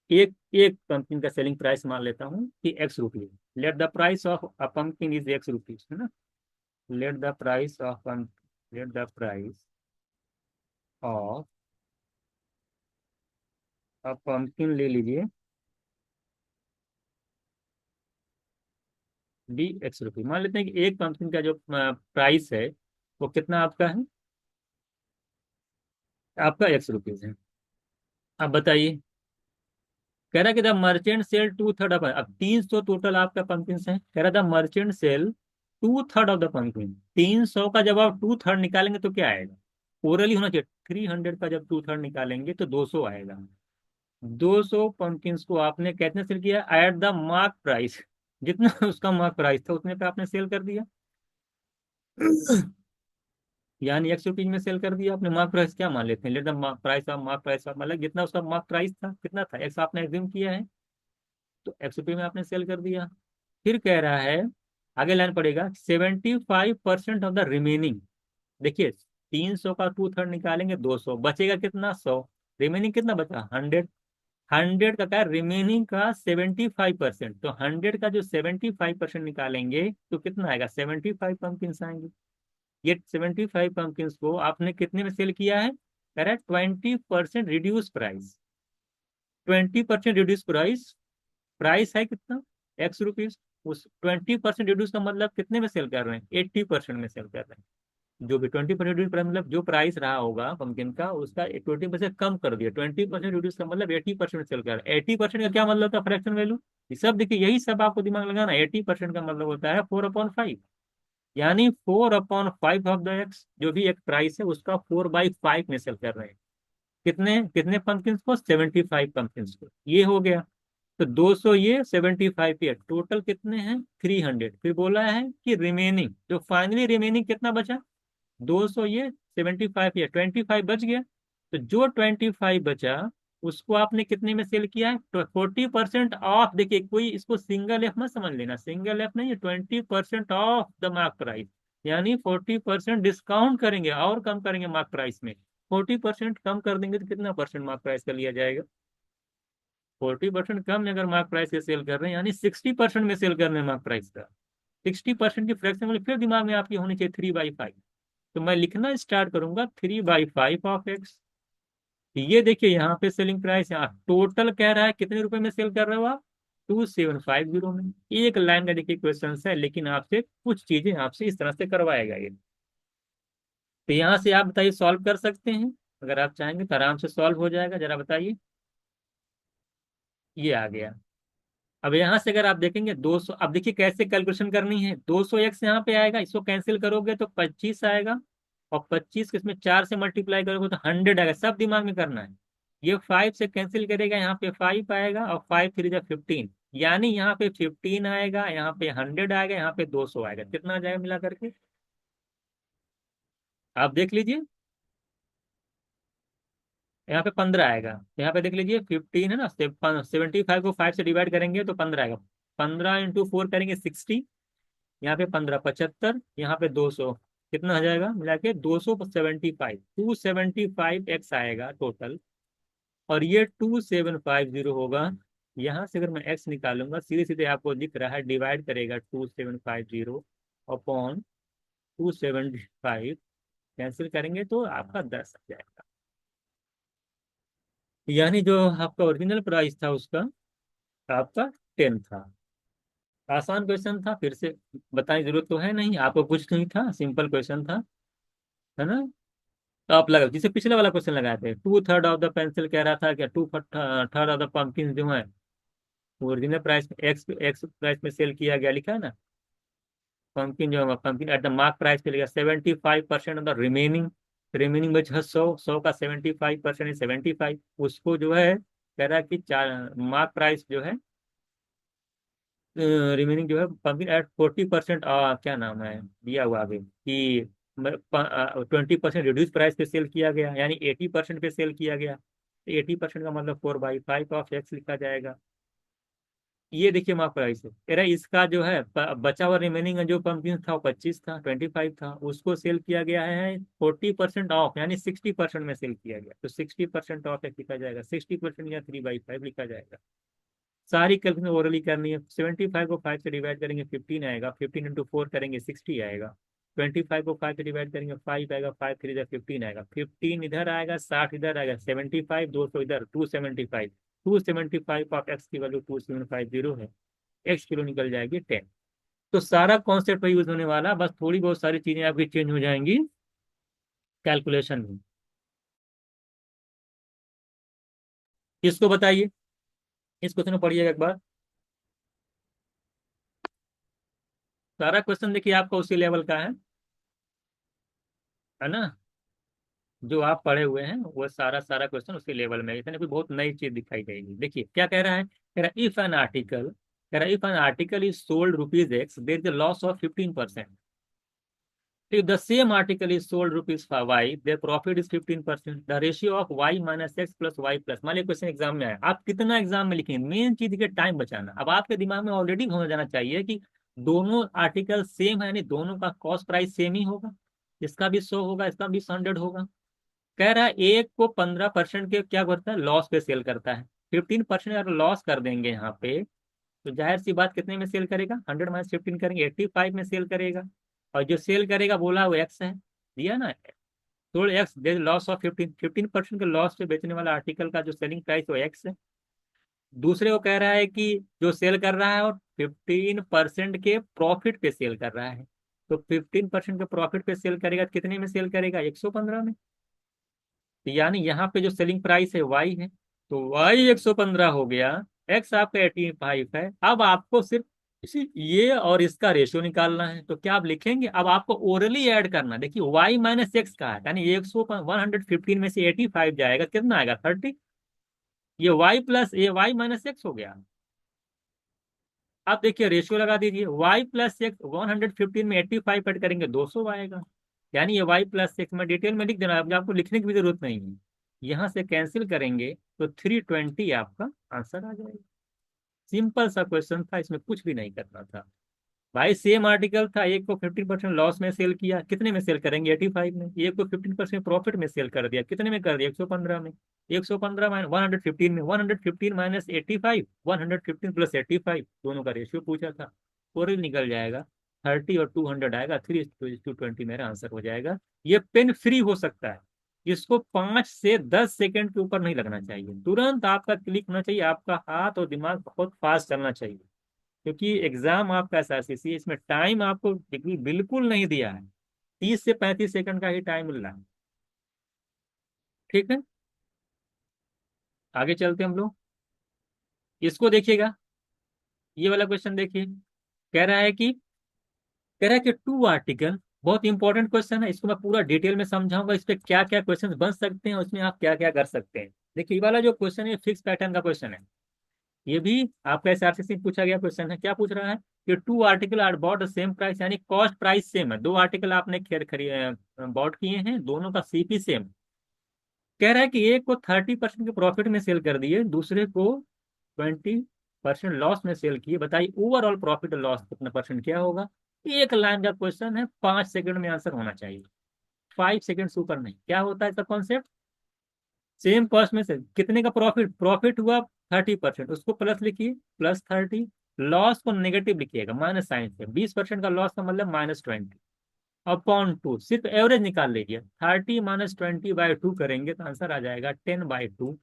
एक एक पंपकिन का सेलिंग प्राइस मान लेता हूँ कि X rupees. Let the price of a pumpkin is X rupees, है ना। Let the price of let the price of a pumpkin ले लीजिए B X रुपये। मान लेते हैं कि एक पंपकिन का जो प्राइस है वो कितना आपका है, आपका X रुपीज है। अब बताइए, कह रहा है कि द मर्चेंट सेल 2/3 ऑफ, अब 300 टोटल आपका पंपकिन है, कह रहा the merchant sell 2/3 of the pumpkin. 300 का जब आप 2/3 निकालेंगे तो क्या आएगा? ओरली होना चाहिए। 300 का जब 2/3 निकालेंगे तो 200 आएगा। 200 पंपकिन को आपने कितने सेल किया? एट द मार्क प्राइस, जितना उसका मार्क प्राइस था उतने पे आपने सेल कर दिया। यानी X रुपीज में सेल कर दिया आपने। मार्क प्राइस क्या मान लेते हैं? Let the mark price of, mark price of मतलब जितना उसका मार्क प्राइस था, कितना था, एक्स आपने एज्यूम किया है, तो X रुपये में आपने सेल कर दिया। फिर कह रहा है, आगे लाइन पड़ेगा, 75% ऑफ द रिमेनिंग। देखिए 300 का 2/3 निकालेंगे 200, बचेगा कितना? 100। रिमेनिंग कितना बचा? 100। 100 का क्या, रिमेनिंग का 75%। तो 100 का जो 75% निकालेंगे तो कितना आएगा? 75 पंपकिन आएंगे। ये 75 पंपकिन को आपने कितने में सेल किया है? कह रहा है 20% reduce price. 20% reduce price, price है कितना? X rupees. उस 20% रिड्यूस का मतलब कितने में सेल कर रहे हैं? 80% में सेल कर रहे हैं। जो भी 20% रिड्यूस प्राइस मतलब जो प्राइस रहा होगा पंपकिन का उसका 20% कम कर दिया। 20% रिड्यूस का मतलब 80% सेल कर रहे हैं। 80% का क्या मतलब होता है? Fraction value. ये सब देखिए, यही सब आपको दिमाग लगाना। 80% का मतलब होता है 4/5, यानी 4/5 ऑफ द एक्स, जो भी एक प्राइस है उसका 4/5 में सेल कर रहे हैं। कितने कितने पंपकिन को? 75 पंपकिन को। ये हो गया। तो 200 ये, 75 ये, टोटल कितने हैं? 300। फिर बोला है कि रिमेनिंग, जो फाइनली रिमेनिंग कितना बचा? 200 ये, 75 ये, 25 बच गया। तो जो 25 बचा उसको आपने कितने में सेल किया है? तो 40% ऑफ। देखिए कोई इसको सिंगल एफ मत समझ लेना, सिंगल एफ नहीं है, 20% ऑफ द मार्क प्राइस। यानी 40% डिस्काउंट करेंगे और कम करेंगे मार्क प्राइस में। 40% कम कर देंगे तो कितना परसेंट मार्क प्राइस का लिया जाएगा? 40% कम में अगर मार्क प्राइस के सेल कर रहे हैं यानी 60% में सेल कर रहे हैं मार्क प्राइस का। 60% की फ्रैक्शन वाली फिर दिमाग में आपकी होनी चाहिए 3/5। तो मैं लिखना स्टार्ट करूंगा 3/5 ऑफ एक्स। ये देखिए यहाँ पे सेलिंग प्राइस, यहाँ टोटल कह रहा है कितने रुपए में सेल कर रहे हो आप? 2750 में। एक लाइन का देखिए क्वेश्चन है, लेकिन आपसे कुछ चीजें आपसे इस तरह से करवाएगा ये। तो यहाँ से आप बताइए सॉल्व कर सकते हैं? अगर आप चाहेंगे तो आराम से सॉल्व हो जाएगा, जरा बताइए। ये आ गया। अब यहाँ से अगर आप देखेंगे 200, अब देखिए कैसे कैलकुलेशन करनी है। 200 एक्स यहाँ पे आएगा, इसको कैंसिल करोगे तो 25 आएगा, और 25 को इसमें 4 से मल्टीप्लाई करोगे तो 100 आएगा। सब दिमाग में करना है। ये 5 से कैंसिल करेगा, यहाँ पे 5 आएगा, और 5 3 जा 15, यानी यहाँ पे 15 आएगा, यहाँ पे 100 आएगा, यहाँ पे 200 आएगा। कितना आ जाएगा मिला करके? आप देख लीजिए। यहाँ पे 15 आएगा। यहाँ पे देख लीजिए 15 है ना, 75 को 5 से डिवाइड करेंगे तो 15 आएगा। 15 × 4 करेंगे 60, यहाँ पे 15 75, यहाँ पे 200। कितना आ जाएगा मिला के? 275, 275 एक्स आएगा टोटल। और ये 2750 होगा। यहाँ से अगर मैं एक्स निकालूंगा, सीधे सीधे आपको दिख रहा है, डिवाइड करेगा 2750 अपॉन 275, कैंसिल करेंगे तो आपका 10 आ जाएगा। यानी जो आपका ओरिजिनल प्राइस था उसका आपका 10 था। आसान क्वेश्चन था, फिर से बताने की जरूरत तो है नहीं, आपको कुछ नहीं था, सिंपल क्वेश्चन था, है ना। तो आप लगा जिसे पिछले वाला क्वेश्चन लगाए थे, 2/3 ऑफ द पेंसिल कह रहा था क्या, 2/3 ऑफ द पंपकिन जो है ओरिजिनल प्राइस में एक्स एक्स प्राइस में सेल किया गया, लिखा है ना। पंपकिन जो है pumpkin at the mark price पे लिखा 75% ऑफ द रिमेनिंग। रिमेनिंग में जो है 100 का 75% 75, उसको जो है कह रहा है कि चार मार्क प्राइस जो है, रिमेनिंग जो है पंपिंग एट 40%, क्या नाम है दिया हुआ अभी कि 20% रिड्यूस प्राइस पे सेल किया गया, यानी 80% पे सेल किया गया। 80% का मतलब 4/5 ऑफ एक्स लिखा जाएगा। ये देखिए मार्क प्राइस है तेरा, इसका जो है बचा हुआ रिमेनिंग जो पंपिंग था वो 25 था, 25 था, उसको सेल किया गया है 40% ऑफ, यानी 60% में सेल किया गया, तो 60% ऑफ एक्स लिखा जाएगा। 60% या 3/5 लिखा जाएगा। सारी कैलकुलेशन ओरली करनी है। 75 को 5 से डिवाइड करेंगे 15 आएगा, 15 × 4 करेंगे 60 आएगा। 25 को 5 से डिवाइड करेंगे 5 आएगा, 5 3 जा 15 आएगा। 15 इधर आएगा, 60 इधर आएगा, 75 200 इधर, 275। 275 ऑफ एक्स की वैल्यू 2750 है। एक्स किलो निकल जाएगी 10। तो सारा कॉन्सेप्ट वही यूज होने वाला, बस थोड़ी बहुत सारी चीजें आपकी चेंज हो जाएंगी कैलकुलेशन में। इसको बताइए, इस क्वेश्चन को पढ़िएगा एक बार। सारा क्वेश्चन देखिए आपका उसी लेवल का है ना। जो आप पढ़े हुए हैं वो सारा सारा क्वेश्चन उसी लेवल में है। इसमें कोई बहुत नई चीज दिखाई देगी। देखिए क्या कह रहा है, कह रहा है if an article is sold rupees X, there is a loss of 15%। If the same article is sold rupees for y, their profit is 15%. The ratio of y minus x plus y plus, मान लिया question exam में आया, आप कितना exam में लिखेंगे, main चीज के टाइम बचाना। अब आपके दिमाग में ऑलरेडी घूम जाना चाहिए कि दोनों आर्टिकल सेम है, यानी दोनों का कॉस्ट प्राइस सेम ही होगा। इसका भी 100 होगा, इसका भी 100 होगा। कह रहा है एक को 15% के क्या करता है, लॉस पे सेल करता है। 15% अगर लॉस कर देंगे यहाँ पे, तो जाहिर सी बात कितने में सेल करेगा, 100 - 15 करेंगे 85 में सेल करेगा। और जो सेल करेगा बोला वो एक्स है, दिया ना। तो एक्स, देयर लॉस ऑफ 15% के लॉस पे बेचने वाला आर्टिकल का जो सेलिंग प्राइस वो एक्स है। दूसरे को कह रहा है कि जो सेल कर रहा है और 15% के प्रॉफिट पे सेल कर रहा है, तो 15% के प्रॉफिट पे सेल करेगा तो कितने में सेल करेगा, 115 में। तो यानी यहाँ पे जो सेलिंग प्राइस है वाई है, तो वाई 115 हो गया, एक्स आपका 85 है। अब आपको सिर्फ ये और इसका रेशियो निकालना है। तो क्या आप लिखेंगे, अब आपको ओरली ऐड करना। देखिए वाई माइनस एक्स का है, यानी 115 में से 85 जाएगा, कितना आएगा 30। ये वाई प्लस ये वाई माइनस एक्स हो गया। आप देखिए रेशियो लगा दीजिए, वाई प्लस एक्स 115 में 85 ऐड करेंगे 200 आएगा। यानी ये वाई प्लस एक्स, मैं डिटेल में लिख देना, अब आपको लिखने की भी जरूरत नहीं है। यहाँ से कैंसिल करेंगे तो 320 आपका आंसर आ जाएगा। सिंपल सा क्वेश्चन था, इसमें कुछ भी नहीं करना था। भाई सेम आर्टिकल था, एक को 15% लॉस में सेल किया, कितने में सेल करेंगे 85 में। एक को 15% प्रॉफिट में सेल कर दिया, कितने में कर दिया 115 में। 115 माइनस 115 में, 115 माइनस 85, 115 प्लस 85, दोनों का रेशियो पूछा था। और निकल जाएगा 30 और 200 आएगा, 3:20 मेरा आंसर हो जाएगा। ये पेन फ्री हो सकता है, इसको 5 से 10 सेकंड के ऊपर नहीं लगना चाहिए, तुरंत आपका क्लिक होना चाहिए, आपका हाथ और दिमाग बहुत फास्ट चलना चाहिए, क्योंकि एग्जाम आपका ऐसा है, इसमें टाइम आपको बिल्कुल बिल्कुल नहीं दिया है, 30 से 35 सेकंड का ही टाइम मिल रहा है। ठीक है, आगे चलते हम लोग। इसको देखिएगा, ये वाला क्वेश्चन देखिए। कह रहा है कि कह रहा है कि टू आर्टिकल, बहुत इंपॉर्टेंट क्वेश्चन है, इसको मैं पूरा डिटेल में समझाऊंगा, इस पे क्या क्या क्वेश्चन बन सकते हैं, उसमें आप क्या क्या कर सकते हैं। देखिए ये वाला जो क्वेश्चन है फिक्स पैटर्न का क्वेश्चन है, ये भी आपका एसआरसी से पूछा गया क्वेश्चन है। क्या पूछ रहा है कि two article are bought the same price, यानी कॉस्ट प्राइस सेम है, दो आर्टिकल आपने खरीद खरी बॉट किए हैं, दोनों का सीपी सेम। कह रहा है कि एक को 30% के प्रॉफिट में सेल कर दिए, दूसरे को 20% लॉस में सेल किए, बताइए ओवरऑल प्रॉफिट और लॉस कितना परसेंट क्या होगा। एक लाइन का क्वेश्चन है, 5 सेकंड में आंसर होना चाहिए, 5 सेकंड से ऊपर नहीं। क्या होता है इसका कॉन्सेप्ट, सेम कॉस्ट में से कितने का प्रॉफिट, प्रॉफिट हुआ 30%, उसको प्लस लिखिए, +30, लॉस को नेगेटिव लिखिएगा माइनस साइन से, 20% का लॉस का मतलब -20, अपॉन टू, सिर्फ एवरेज निकाल लीजिए, 30 - 20/2 करेंगे तो आंसर आ जाएगा 10/2।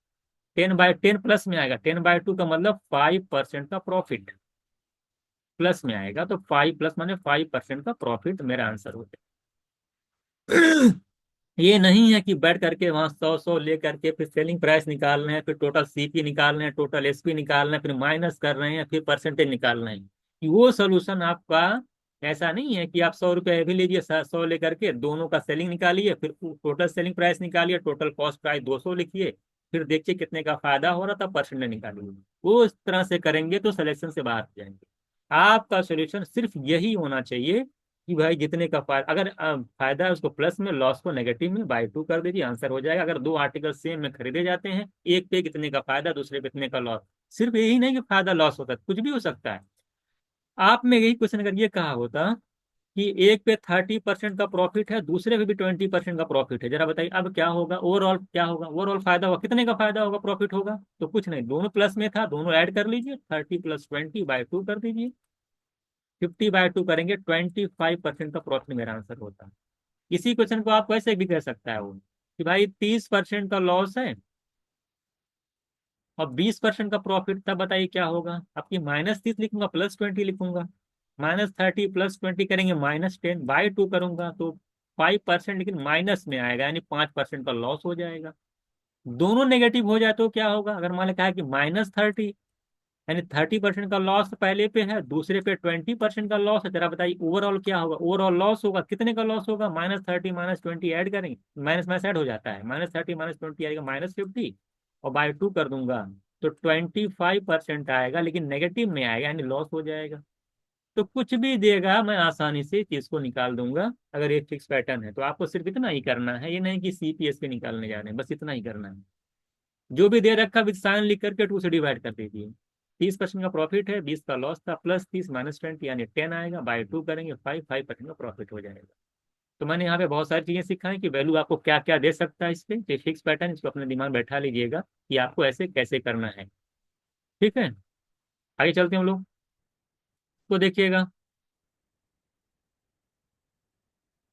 10/10 प्लस में आएगा, 10/2 का मतलब 5% का प्रॉफिट प्लस में आएगा, तो 5 प्लस माने 5% का प्रॉफिट मेरा आंसर हो जाएगा। ये नहीं है कि बैठ करके वहां 100 ले करके फिर सेलिंग प्राइस निकाल रहे हैं, फिर टोटल सीपी निकाल रहे हैं, टोटल एसपी निकाल रहे हैं, फिर माइनस कर रहे हैं, फिर परसेंटेज निकाल रहे हैं, कि वो सोल्यूशन आपका ऐसा नहीं है कि आप 100 रुपये भी लीजिए, 100 लेकर के दोनों का सेलिंग निकालिए, फिर टोटल सेलिंग प्राइस निकालिए, टोटल कॉस्ट प्राइस 200 लिखिए, फिर देखिए कितने का फायदा हो रहा था, परसेंटेज निकालिए। वो इस तरह से करेंगे तो सिलेक्शन से बाहर हो जाएंगे। आपका सोल्यूशन सिर्फ यही होना चाहिए कि भाई जितने का फायदा, अगर फायदा है उसको प्लस में, लॉस को नेगेटिव में, बाई 2 कर दीजिए, आंसर हो जाएगा। अगर दो आर्टिकल सेम में खरीदे जाते हैं, एक पे कितने का फायदा, दूसरे पे कितने का लॉस, सिर्फ यही नहीं कि फायदा लॉस होता है, कुछ भी हो सकता है। आप में यही क्वेश्चन अगर ये कहा होता कि एक पे 30% का प्रॉफिट है, दूसरे पे भी 20% का प्रॉफिट है, जरा बताइए अब क्या होगा, ओवरऑल क्या होगा, ओवरऑल फायदा होगा, कितने का फायदा होगा, प्रॉफिट होगा, तो कुछ नहीं, दोनों प्लस में था, दोनों ऐड कर लीजिए, 30 + 20/2 कर दीजिए, 50/2 करेंगे, 25% का प्रॉफिट मेरा आंसर होता है। इसी क्वेश्चन को आप वैसे भी कह सकता है वो, कि भाई 30% का लॉस है और 20% का प्रॉफिट, तब बताइए क्या होगा, आपकी -30 लिखूंगा, +20 लिखूंगा, -30 +20 करेंगे, -10/2 करूंगा, तो 5%, लेकिन माइनस में आएगा, यानी 5% का लॉस हो जाएगा। दोनों नेगेटिव हो जाए तो क्या होगा, अगर मान लिया कहा कि -30, यानी 30% का लॉस पहले पे है, दूसरे पे 20% का लॉस है, जरा बताइए ओवरऑल क्या होगा, ओवरऑल लॉस होगा, कितने का लॉस होगा, -30 -20 ऐड करेंगे, माइनस माइनस ऐड हो जाता है, -30 -20 आएगा -50, और बाई 2 कर दूंगा, तो 25% आएगा, लेकिन नेगेटिव में आएगा, यानी लॉस हो जाएगा। तो कुछ भी देगा मैं आसानी से चीज को निकाल दूंगा, अगर ये फिक्स पैटर्न है तो आपको सिर्फ इतना ही करना है, ये नहीं कि सीपीएस के निकालने जा रहे हैं, बस इतना ही करना है। जो भी दे रखा विद साइन लिख करके 2 से डिवाइड कर दीजिए। 30% का प्रॉफिट है, 20 का लॉस था, +30 -20 यानी 10 आएगा, बाई 2 करेंगे, 5% का प्रॉफिट हो जाएगा। तो मैंने यहाँ पे बहुत सारी चीजें सिखाई कि वैल्यू आपको क्या क्या दे सकता है, इस पे ये फिक्स पैटर्न, इसको अपने दिमाग में बैठा लीजिएगा कि आपको ऐसे कैसे करना है। ठीक है, आगे चलते हैं हम लोग। तो देखिएगा,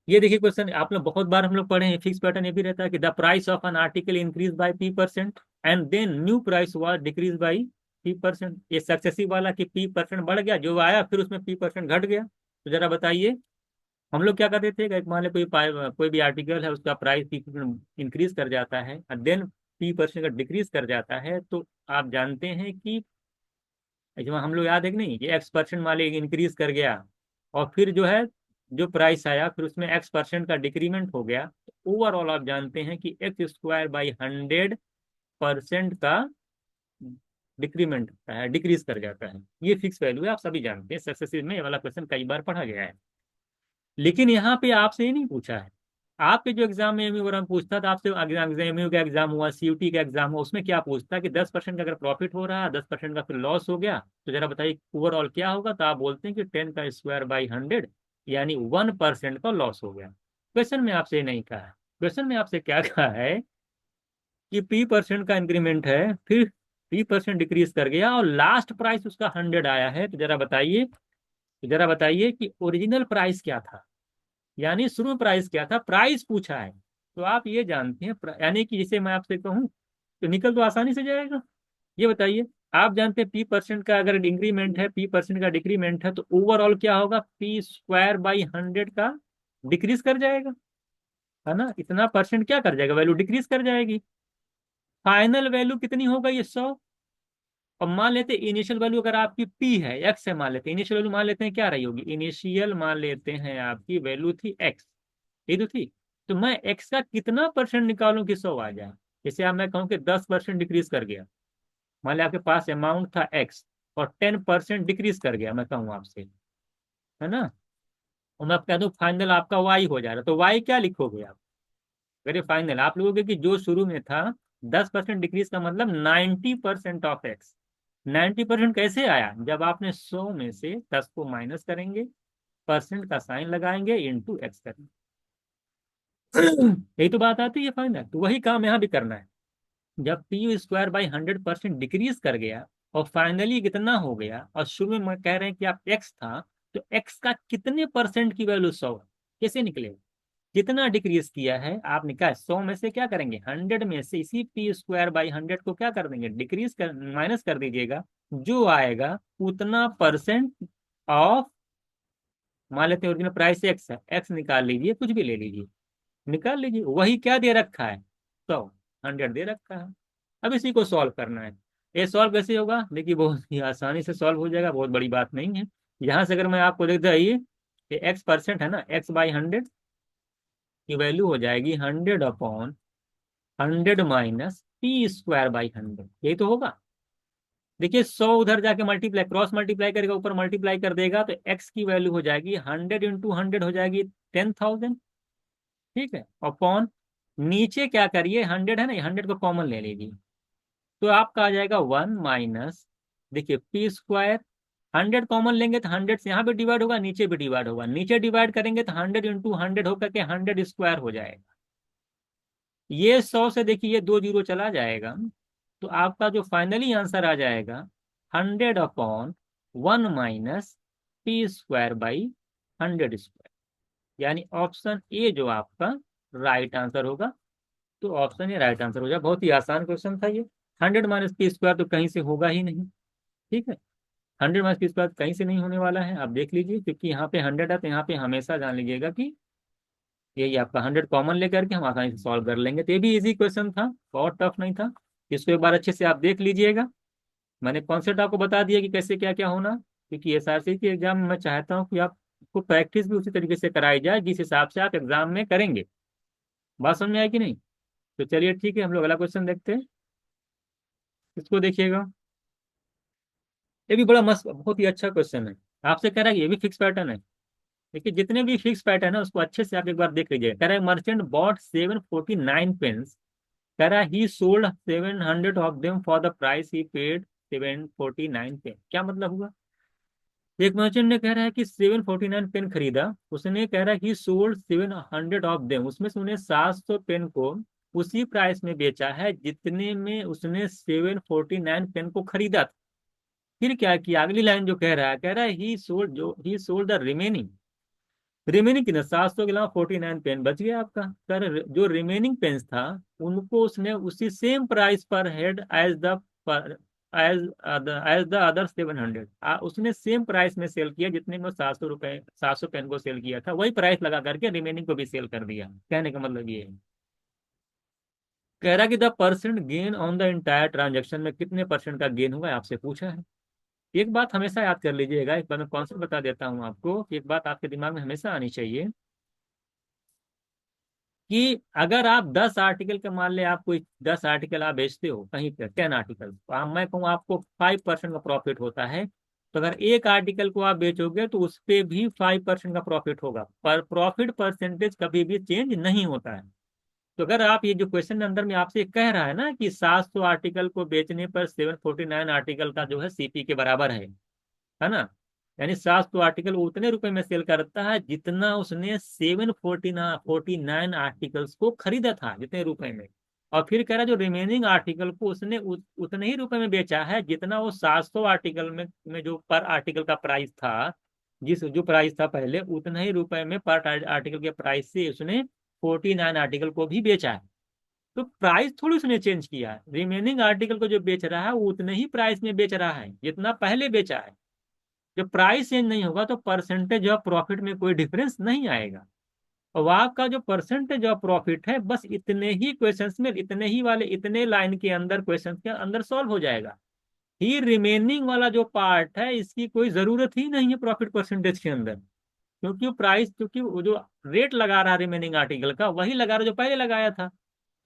ये देखिए क्वेश्चन आप लोग बहुत बार हम लोग पढ़े हैं, फिक्स पैटर्न ये भी रहता है कि the price of an article increase by P% and then new price was decrease by P%। ये सक्सेसिव वाला कि P% बढ़ गया, जो आया फिर उसमें P% घट गया। तो जरा बताइए, हम लोग क्या करते थे, कि मान लो कोई भी आर्टिकल है, उसका प्राइस P% इंक्रीज कर जाता है और देन P% का डिक्रीज कर जाता है, तो आप जानते हैं कि जो हम लोग याद है कि नहीं, ये X% वाले इंक्रीज कर गया, और फिर जो है जो प्राइस आया फिर उसमें X% का डिक्रीमेंट हो गया, तो ओवरऑल आप जानते हैं कि X²/100% का डिक्रीमेंट है, डिक्रीज कर जाता है। ये फिक्स वैल्यू है, आप सभी जानते हैं, सक्सेसिव में ये वाला क्वेश्चन कई बार पढ़ा गया है। लेकिन यहाँ पे आपसे ये नहीं पूछा है, आपके जो एग्जाम में एमयू वगैरह पूछता था आपसे, एमयू का एग्जाम हुआ, सीयूटी का एग्जाम हुआ, उसमें क्या पूछता कि 10% का अगर प्रॉफिट हो रहा है, 10% का फिर लॉस हो गया, तो जरा बताइए ओवरऑल क्या होगा, तो आप बोलते हैं कि 10 का स्क्वायर बाई 100, यानी 1% का लॉस हो गया। क्वेश्चन में आपसे नहीं कहा है, क्वेश्चन में आपसे क्या कहा है कि P% का इंक्रीमेंट है, फिर P% डिक्रीज कर गया और लास्ट प्राइस उसका 100 आया है, तो जरा बताइए कि ओरिजिनल प्राइस क्या था, यानी शुरू प्राइस क्या था, प्राइस पूछा है। तो आप ये जानते हैं यानी कि जिसे मैं आपसे कहूँ तो निकल तो आसानी से जाएगा। ये बताइए, आप जानते हैं P% का अगर इंक्रीमेंट है, P% का डिक्रीमेंट है, तो ओवरऑल क्या होगा, P² बाई 100 का डिक्रीज कर जाएगा, है ना, इतना परसेंट क्या कर जाएगा, वैल्यू डिक्रीज कर जाएगी। फाइनल वैल्यू कितनी होगा, ये 100। अब मान लेते हैं इनिशियल वैल्यू अगर आपकी P है, X है मान लेते हैं, इनिशियल वैल्यू मान लेते हैं क्या रही होगी, इनिशियल मान लेते हैं आपकी वैल्यू थी X, ये तो थी। तो मैं X का कितना परसेंट निकालूं कि 100 आ जाए। जैसे आप मैं कहूँ कि 10% डिक्रीज कर गया, मान लिया आपके पास अमाउंट था X और 10% डिक्रीज कर गया, मैं कहूँ आपसे, है ना, और मैं कह दूं फाइनल आपका Y हो जा रहा है, तो Y क्या लिखोगे आप, अगर फाइनल आप लोगोगे कि जो शुरू में था 10% डिक्रीज का मतलब 90% ऑफ X। 90% कैसे आया, जब आपने 100 में से 10 को माइनस करेंगे, परसेंट का साइन लगाएंगे, इंटू X करेंगे। यही तो बात आती है फाइनल, तो वही काम यहाँ भी करना है। जब P² बाई 100% डिक्रीज कर गया और फाइनली कितना हो गया, और शुरू में कह रहे हैं कि आप X था, तो X का कितने परसेंट की वैल्यू 100 है, कैसे निकलेगा, जितना डिक्रीज किया है आपने, क्या 100 में से क्या करेंगे, 100 में से इसी P² बाई 100 को क्या कर देंगे, डिक्रीज कर, माइनस कर दीजिएगा, जो आएगा उतना परसेंट ऑफ, मान लेते हैं ओरिजिनल प्राइस X है, X निकाल लीजिए, कुछ भी ले लीजिए, निकाल लीजिए, वही क्या दे रखा है, 100 दे रखा है। अब इसी को सॉल्व करना है। ये सॉल्व कैसे होगा, देखिए बहुत ही आसानी से सॉल्व हो जाएगा, बहुत बड़ी बात नहीं है। यहाँ से अगर मैं आपको देख जाइए कि X% है ना, X/100 की वैल्यू हो जाएगी 100/100 माइनस P² बाई 100, यही तो होगा। देखिए 100 उधर जाके मल्टीप्लाई, क्रॉस मल्टीप्लाई करेगा, ऊपर मल्टीप्लाई कर देगा, तो X की वैल्यू हो जाएगी 100 × 100 हो जाएगी 10,000, ठीक है, अपॉन नीचे क्या करिए, 100 है ना, 100 को कॉमन ले लीजिए, तो आपका आ जाएगा 1 माइनस, देखिए P², 100 कॉमन लेंगे तो 100 से यहाँ भी डिवाइड होगा, नीचे भी डिवाइड होगा, नीचे डिवाइड करेंगे तो 100 × 100 होकर के 100² हो जाएगा। ये 100 से देखिए ये 2 जीरो चला जाएगा, तो आपका जो फाइनली आंसर आ जाएगा 100/1 माइनस P²बाई 100², यानी ऑप्शन ए जो आपका राइट आंसर होगा। तो ऑप्शन ए राइट आंसर हो जाए, बहुत ही आसान क्वेश्चन था ये। 100 - P² तो कहीं से होगा ही नहीं, ठीक है, 100 - P² कहीं से नहीं होने वाला है, आप देख लीजिए, क्योंकि यहाँ पे 100 है, तो यहाँ पे हमेशा जान लीजिएगा कि यही आपका 100 कॉमन लेकर के हम आसानी से सॉल्व कर लेंगे। तो ये भी इजी क्वेश्चन था, बहुत टफ नहीं था। इसको एक बार अच्छे से आप देख लीजिएगा, मैंने कॉन्सेप्ट आपको बता दिया कि कैसे क्या क्या होना, क्योंकि SRC के एग्जाम में मैं चाहता हूँ कि आपको प्रैक्टिस भी उसी तरीके से कराई जाए जिस हिसाब से आप एग्जाम में करेंगे। बात समझ में आए कि नहीं। तो चलिए ठीक है, हम लोग अगला क्वेश्चन देखते हैं, इसको देखिएगा। ये भी बड़ा मस्त, बहुत ही अच्छा क्वेश्चन है। आपसे कह रहा है कि ये भी फिक्स पैटर्न है। देखिए जितने भी फिक्स पैटर्न है उसको अच्छे से आप एक बार देख लीजिए। कह रहा है मर्चेंट बॉट 749 पेन्स, कह रहा है he sold 700 of them for the price he paid 749 pen. क्या मतलब हुआ, एक मर्चेंट ने कह रहा है कि 749 पेन खरीदा, उसने कह रहा है कि सोल्ड 700 ऑफ देम, उसमें से उन्हें 700 पेन को उसी प्राइस में बेचा है जितने में उसने 749 पेन को खरीदा था। फिर क्या किया, अगली लाइन जो कह रहा है, कह रहा है he sold the remaining, remaining कितना, 700 के अलावा 49 पेन बच गया आपका। कर जो रिमेनिंग पेन्स था उनको उसने उसी सेम प्राइस पर हेड एज द अदर 700, उसने सेम प्राइस में सेल किया जितने में 700 रुपए, 700 पेन को सेल किया था, वही प्राइस लगा करके रिमेनिंग को भी सेल कर दिया। कहने का मतलब ये है, कह रहा कि the percent gain on the entire transaction में कितने परसेंट का गेन हुआ है, आपसे पूछा है। एक बात हमेशा याद कर लीजिएगा, एक बार मैं कॉन्सेप्ट बता देता हूँ आपको, कि एक बात आपके दिमाग में हमेशा आनी चाहिए कि अगर आप 10 आर्टिकल का, मान ले आप कोई 10 आर्टिकल आप बेचते हो कहीं पर, 10 आर्टिकल, तो मैं कहूँ आपको 5% का प्रॉफिट होता है, तो अगर एक आर्टिकल को आप बेचोगे तो उस पे भी 5% का प्रॉफिट होगा, पर प्रॉफिट परसेंटेज कभी भी चेंज नहीं होता है। तो अगर आप ये जो क्वेश्चन अंदर में आपसे कह रहा है ना कि 700 आर्टिकल को बेचने पर 749 आर्टिकल का जो है सीपी के बराबर है ना, यानी 700 आर्टिकल वो उतने रुपए में सेल करता है जितना उसने 749 आर्टिकल्स को खरीदा था, जितने रुपए में। और फिर कह रहा है जो रिमेनिंग आर्टिकल को उसने उतने ही रुपए में बेचा है जितना वो 700 आर्टिकल में जो पर आर्टिकल का प्राइस था, जिस जो प्राइस था पहले, उतना ही रुपए में पर आर्टिकल के प्राइस से उसने 49 आर्टिकल को भी बेचा है। तो प्राइस थोड़ी उसने चेंज किया है, रिमेनिंग आर्टिकल को जो बेच रहा है वो उतने ही प्राइस में बेच रहा है जितना पहले बेचा है। जब प्राइस चेंज नहीं होगा तो परसेंटेज ऑफ प्रॉफिट में कोई डिफरेंस नहीं आएगा। और आपका जो परसेंटेज ऑफ प्रॉफिट है बस इतने ही क्वेश्चंस में, इतने ही वाले, इतने लाइन के अंदर, क्वेश्चंस के अंदर सॉल्व हो जाएगा। ही रिमेनिंग वाला जो पार्ट है इसकी कोई जरूरत ही नहीं है प्रॉफिट परसेंटेज के अंदर, क्योंकि वो प्राइस, क्योंकि वो जो रेट लगा रहा है रिमेनिंग आर्टिकल का वही लगा रहा है जो पहले लगाया था।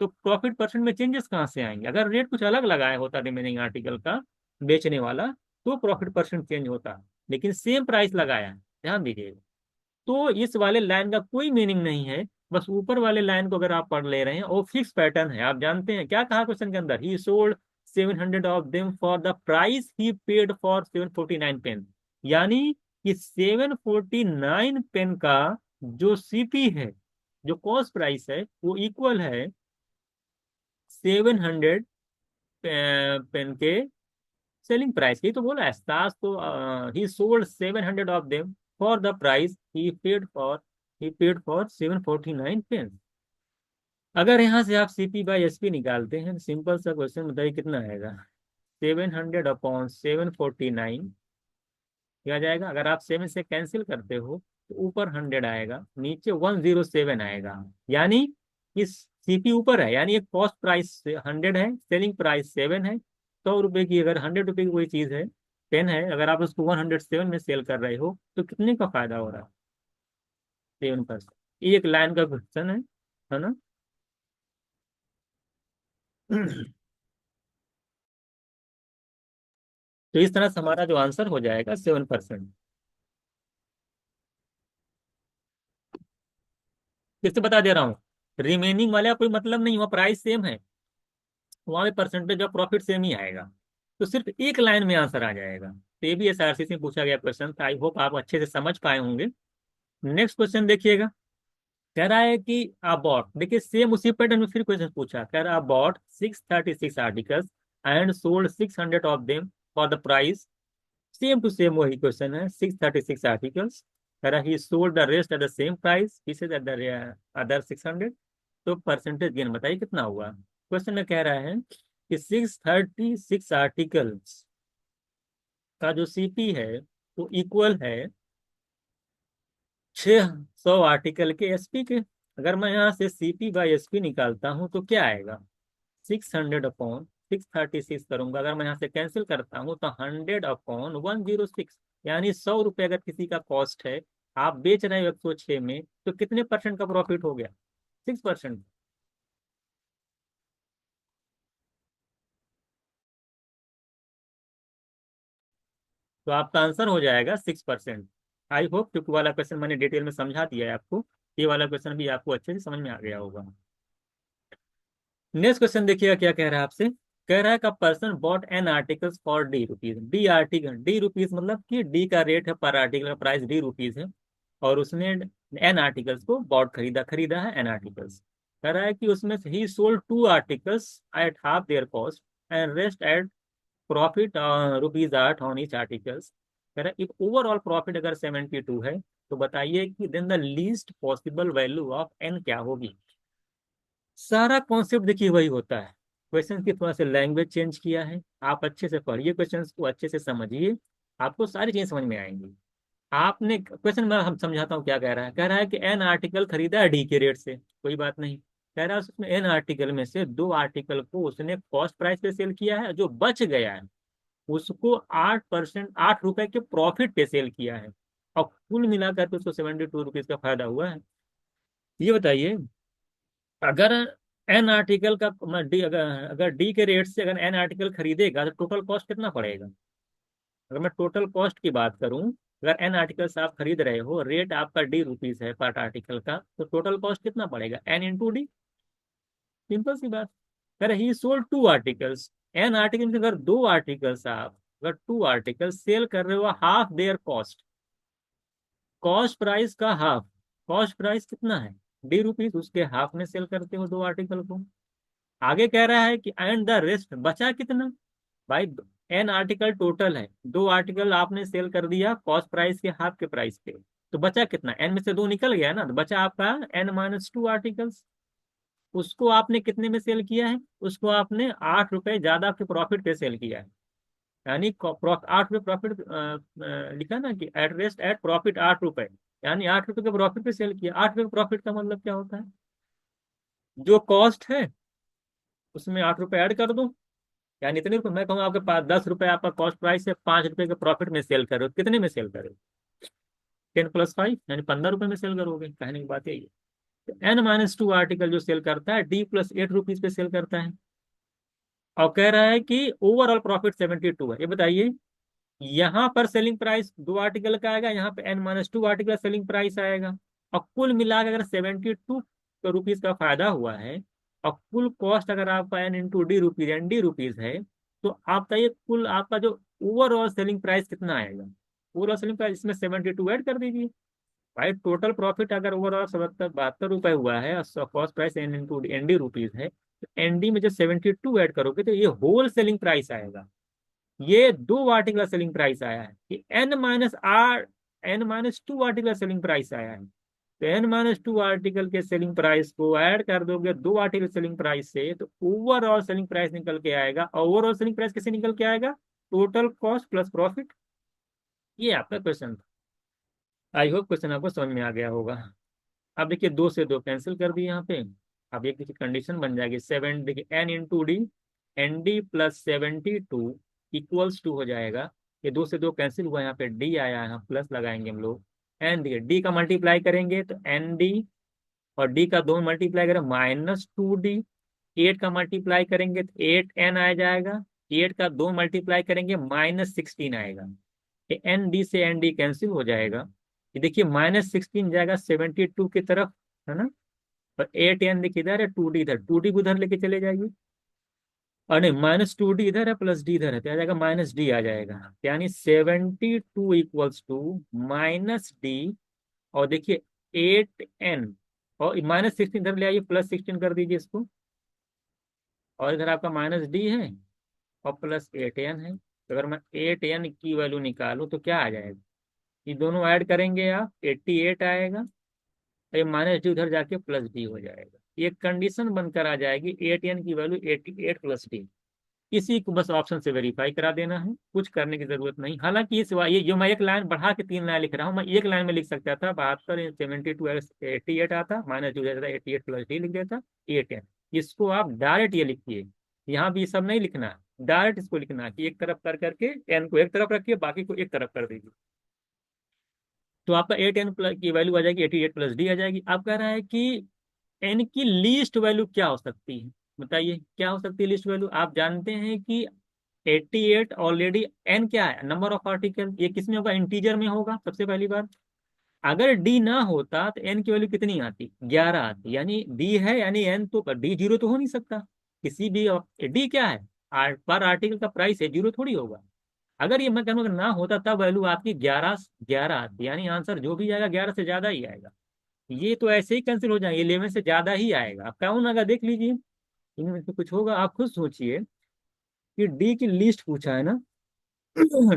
तो प्रॉफिट परसेंट में चेंजेस कहाँ से आएंगे? अगर रेट कुछ अलग लगाया होता रिमेनिंग आर्टिकल का बेचने वाला, तो प्रॉफिट परसेंट चेंज होता। लेकिन सेम प्राइस लगाया है, ध्यान दीजिएगा। तो इस वाले लाइन का कोई मीनिंग नहीं है। बस ऊपर वाले लाइन को अगर आप पढ़ ले रहे हैं वो फिक्स पैटर्न है। आप जानते हैं क्या कहा क्वेश्चन के अंदर, he sold 700 of them for the price he paid for 749 pen. यानी कि 749 पेन का जो सीपी है, जो कॉस्ट प्राइस है, वो इक्वल है 700 पेन के सेलिंग प्राइस की। तो बोला है स्टास, तो he sold 700 of them for the price he paid for 749 pen. अगर यहाँ से आप सीपी बाई एसपी निकालते हैं, सिंपल सा क्वेश्चन बताइए कितना आएगा। 700 अपॉन 749 क्या जाएगा? अगर आप 7 से कैंसिल करते हो तो ऊपर 100 आएगा, नीचे 107 आएगा। यानी इस सीपी ऊपर है, यानी एक कॉस्ट प्राइस 100 है, सेलिंग प्राइस 7 है। 100 रुपए की, अगर 100 रुपए की कोई चीज है, पेन है, अगर आप उसको 107 में सेल कर रहे हो तो कितने का फायदा हो रहा है? 7%। ये एक लाइन का क्वेश्चन है ना। तो इस तरह से हमारा जो आंसर हो जाएगा 7%। फिर से बता दे रहा हूँ, रिमेनिंग वाले का कोई मतलब नहीं हुआ, प्राइस सेम है, वहां पे परसेंटेज ऑफ प्रॉफिट सेम ही आएगा। तो सिर्फ एक लाइन में आंसर आ जाएगा। तो ये भी एसआरसी से पूछा गया क्वेश्चन था, आई होप आप अच्छे से समझ पाए होंगे। नेक्स्ट क्वेश्चन देखिएगा। कह रहा है कि अबाउट, देखिए सेम उसी पैटर्न में फिर क्वेश्चन पूछा। कह रहा है about 636 articles and sold 600 of them for the price. Same to same वही क्वेश्चन है, 636 आर्टिकल्स। कह रहा he sold the rest at the same price, he said at the other 600। तो परसेंटेज गेन बताइए कितना हुआ। क्वेश्चन में कह रहा है कि 636 आर्टिकल्स का जो सीपी है वो इक्वल है 600 आर्टिकल के एसपी के। अगर मैं यहाँ से सीपी बाई एसपी निकालता हूँ तो क्या आएगा? 600 अपॉन 636 करूंगा, अगर मैं यहाँ से कैंसिल करता हूँ तो 100 अपॉन 106। यानी 100 रुपये अगर किसी का कॉस्ट है, आप बेच रहे हो 106 में, तो कितने परसेंट का प्रॉफिट हो गया? 6%। तो आपका आंसर हो जाएगा 6%। आई होप क्योंकि वाला क्वेश्चन मैंने डिटेल में समझा दिया है आपको, ये वाला क्वेश्चन भी आपको अच्छे से समझ में आ गया होगा। नेक्स्ट क्वेश्चन देखिएगा क्या कह रहा है आपसे। कह रहा है का person bot N articles for D rupees. D article, D rupees मतलब कि डी का रेट है, पर आर्टिकल का प्राइस D रुपीज है। और उसने एन आर्टिकल्स को बॉट खरीदा, खरीदा है एन आर्टिकल्स। कह रहा है कि उसमें से ही sold 2 articles at half there cost and rest at profit rupees 8 on each articles. कह रहा है इफ ओवरऑल प्रॉफिट अगर 72 है तो बताइए कि then the least possible value of N क्या होगी। सारा कॉन्सेप्ट देखिए वही होता है, क्वेश्चन की थोड़ा सा लैंग्वेज चेंज किया है। आप अच्छे से पढ़िए, क्वेश्चंस को अच्छे से समझिए, आपको सारी चीजें समझ में आएंगी। आपने क्वेश्चन में हम समझाता हूँ क्या कह रहा है। कह रहा है कि एन आर्टिकल खरीदा है डी के रेट से, कोई बात नहीं। कह रहा है उसमें एन आर्टिकल में से 2 आर्टिकल को उसने कॉस्ट प्राइस पे सेल किया है, जो बच गया है उसको 8%, 8 रुपए के प्रॉफिट पे सेल किया है, और कुल मिलाकर के उसको 72 रुपीज का फायदा हुआ है। ये बताइए, अगर एन आर्टिकल का डी, अगर डी के रेट से अगर एन आर्टिकल खरीदेगा तो टोटल कॉस्ट कितना पड़ेगा? अगर मैं टोटल कॉस्ट की बात करूं, अगर एन आर्टिकल्स आप खरीद रहे हो, रेट आपका ₹D है पर आर्टिकल का, तो टोटल कॉस्ट कितना पड़ेगा? N×D। सिंपल सी बात। अगर ही सोल्ड 2 आर्टिकल्स, एन आर्टिकल में अगर 2 आर्टिकल्स आप, अगर 2 आर्टिकल सेल कर रहे हो half there cost, cost price का हाफ, कॉस्ट प्राइस कितना है? ₹D, उसके हाफ में सेल करते हो 2 आर्टिकल को। आगे कह रहा है कि एंड द रेस्ट, बचा कितना? भाई एन आर्टिकल टोटल है, 2 आर्टिकल आपने सेल कर दिया कॉस्ट प्राइस के हाफ के प्राइस पे, तो बचा कितना? एन में से 2 निकल गया ना, तो बचा आपका N-2 आर्टिकल्स। उसको आपने कितने में सेल किया है? उसको आपने ₹8 ज्यादा के प्रॉफिट पे सेल किया है। यानी ₹8 प्रॉफिट लिखा ना कि एट रेस्ट एट प्रॉफिट ₹8, यानी ₹8 के प्रॉफिट पे सेल किया। ₹8 प्रॉफिट का मतलब क्या होता है? जो कॉस्ट है उसमें ₹8 ऐड कर दो, यानी इतने रुपए। मैं कहूँ आपके पास ₹10 आपका कॉस्ट प्राइस है, ₹5 के प्रॉफिट में सेल करो, कितने में सेल करो? 10 + 5 यानी ₹15 में सेल करोगे। कहने की बात यही है। N-2 आर्टिकल जो सेल करता है D+8 पे सेल करता है, और कह रहा है कि ओवरऑल प्रॉफिट 72 है। ये बताइए, यहाँ पर सेलिंग प्राइस 2 आर्टिकल का आएगा, यहाँ पे N-2 आर्टिकल सेलिंग प्राइस आएगा, और कुल मिला के अगर 72 रुपीज का फायदा हुआ है, और कुल कॉस्ट अगर आपका N×D ND रुपीज है, तो आप बताइए कुल आपका जो ओवरऑल सेलिंग प्राइस कितना आएगा? ओवरऑल सेलिंग प्राइस इसमें 72 ऐड कर दीजिए। भाई टोटल प्रॉफिट अगर ओवरऑल 72 रुपए हुआ है और कॉस्ट प्राइस ND रुपीज है, तो ND में जो 72 ऐड करोगे तो ये होल सेलिंग प्राइस आएगा। ये 2 आर्टिकल सेलिंग प्राइस आया है, कि N-2 आर्टिकल सेलिंग प्राइस आया है। तो N-2 आर्टिकल के सेलिंग प्राइस को ऐड कर दोगे 2 आर्टिकल सेलिंग प्राइस से, तो ओवरऑल सेलिंग प्राइस निकल के आएगा। और ओवरऑल सेलिंग प्राइस कैसे निकल के आएगा? Total cost plus profit. ये आपका क्वेश्चन था। आई होप क्वेश्चन आपको समझ में आ गया होगा। अब देखिए, 2 से 2 कैंसिल कर दिए यहाँ पे। अब एक देखिए कंडीशन बन जाएगी, 7 देखिए N×D ND+72 = हो जाएगा। ये 2 से 2 कैंसिल हुआ, यहाँ पे D आया, यहाँ प्लस लगाएंगे हम लोग। एन देखिए, D का मल्टीप्लाई करेंगे तो ND, और D का 2 मल्टीप्लाई करें -2D। 8 का मल्टीप्लाई करेंगे तो 8N आ जाएगा। 8 का 2 मल्टीप्लाई करेंगे -16 आएगा। ये ND से ND कैंसिल हो जाएगा। ये देखिए -16 जाएगा 72 की तरफ, है ना। और 8N देखिए इधर है, 2D इधर, 2D को उधर लेके चले जाइए। और नहीं, -2D इधर है, +D इधर है, तो आ जाएगा -D आ जाएगा। यानी 72 = -D। और देखिए 8N, और -16 इधर ले आइए, +16 कर दीजिए इसको। और इधर आपका -D है और +8N है। तो अगर मैं 8N की वैल्यू निकालूं तो क्या आ जाएगा? ये दोनों ऐड करेंगे आप, 88 आएगा। तो ये -D उधर जाके +D हो जाएगा। ये कंडीशन बनकर आ जाएगी, 8N की वैल्यू 88 +D। इसी को बस ऑप्शन से वेरीफाई करा देना है, कुछ करने की जरूरत नहीं। हालांकि ये जो मैं एक लाइन बढ़ा के 3 लाइन लिख रहा हूँ, मैं एक लाइन में लिख सकता था 72 72 88 आता, -D हो जाता, 88 +D लिख देता, 8N। इसको आप डायरेक्ट ये लिखिए, यहाँ भी ये सब नहीं लिखना है, डायरेक्ट इसको लिखना है कि एक तरफ कर करके एन को एक तरफ रखिए, बाकी को एक तरफ कर दीजिए। तो आपका 8N प्लस की वैल्यू आ जाएगी, 88 + D आ जाएगी। आप कह रहा है कि एन की लीस्ट वैल्यू क्या हो सकती है? बताइए क्या हो सकती है लीस्ट वैल्यू? आप जानते हैं कि 88 ऑलरेडी, एन क्या है? Number of article. ये किस में होगा? इंटीजर में होगा सबसे पहली बार। अगर डी ना होता तो एन की वैल्यू कितनी आती? 11 आती। यानी डी है, यानी एन तो D 0 तो हो नहीं सकता किसी भी। डी क्या है? पर आर्टिकल का प्राइस है, 0 थोड़ी होगा। अगर ये मैं कहूँ अगर ना होता तब वैल्यू आपकी 11 11 आती, यानी आंसर जो भी आएगा 11 से ज्यादा ही आएगा। ये तो ऐसे ही कैंसिल हो जाएंगे, 11 से ज्यादा ही आएगा। आप कौन अगर देख लीजिए, इनमें से कुछ होगा। आप खुद सोचिए कि डी की लिस्ट पूछा है ना,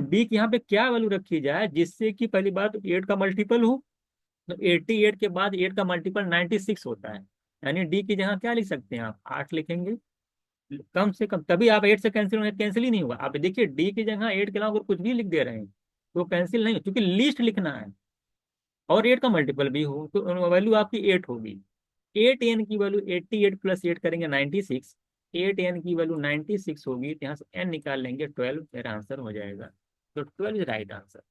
डी की यहाँ पे क्या वैल्यू रखी जाए जिससे कि पहली बात 8 का मल्टीपल हो। तो 88 के बाद 8 का मल्टीपल 96 होता है। यानी डी की जगह क्या लिख सकते हैं आप? 8 लिखेंगे कम से कम, तभी आप 8 से कैंसिल होंगे, कैंसिल ही नहीं होगा। आप देखिए डी की जगह 8 के अलावा अगर कुछ भी लिख दे रहे हैं तो कैंसिल नहीं, क्योंकि लिस्ट लिखना है और 8 का मल्टीपल भी हो तो वैल्यू आपकी 8 होगी। 8N की वैल्यू 88 + 8 करेंगे 96। 8N की वैल्यू 96 होगी, तो यहाँ से N निकाल लेंगे 12, मेरा आंसर हो जाएगा। तो 12 इज राइट आंसर।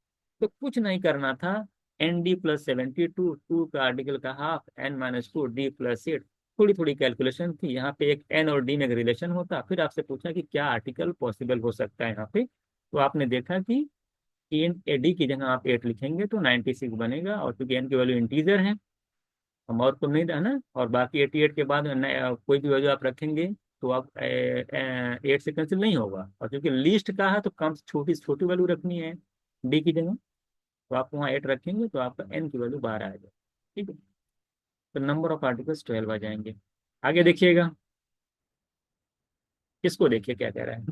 तो कुछ नहीं करना था। ND+72, 2 का आर्टिकल का हाफ, N-2 D+8। थोड़ी थोड़ी कैलकुलेशन थी यहाँ पे, एक N और D में एक रिलेशन होता, फिर आपसे पूछा कि क्या आर्टिकल पॉसिबल हो सकता है यहाँ पे। तो आपने देखा कि इन डी की जगह आप 8 लिखेंगे तो 96 बनेगा, और क्योंकि एन की वैल्यू इंटीजर है, हम और तो नहीं है ना, और बाकी 88 के बाद कोई भी वैल्यू आप रखेंगे तो आप 8 से कैंसिल नहीं होगा, और क्योंकि लिस्ट का है तो कम छोटी छोटी वैल्यू रखनी है डी की जगह, तो आप वहाँ 8 रखेंगे तो आपका एन की वैल्यू 12 आ जाएगी। ठीक है, तो नंबर ऑफ आर्टिकल्स 12 आ जाएंगे। आगे देखिएगा, इसको देखिए क्या कह रहा है।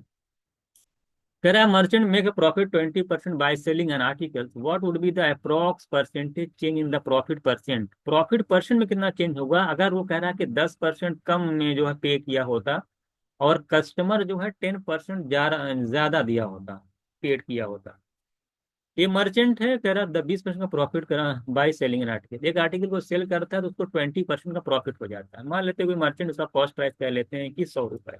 कह रहा है merchant make a profit 20% by selling an article, what would be the approx percentage change in the profit percent. Profit percent में कितना चेंज होगा अगर वो कह रहा है कि 10% कम में जो है पे किया होता, और कस्टमर जो है 10% ज्यादा दिया होता, पेड किया होता। ये मर्चेंट है, कह रहा 20% का प्रॉफिट करा बाय सेलिंग एन आर्टिकल, एक आर्टिकल को सेल करता है तो उसको 20% का प्रॉफिट हो जाता है। मान लेते हैं कोई मर्चेंट, उसका कॉस्ट प्राइस कह लेते हैं कि 100 रुपए,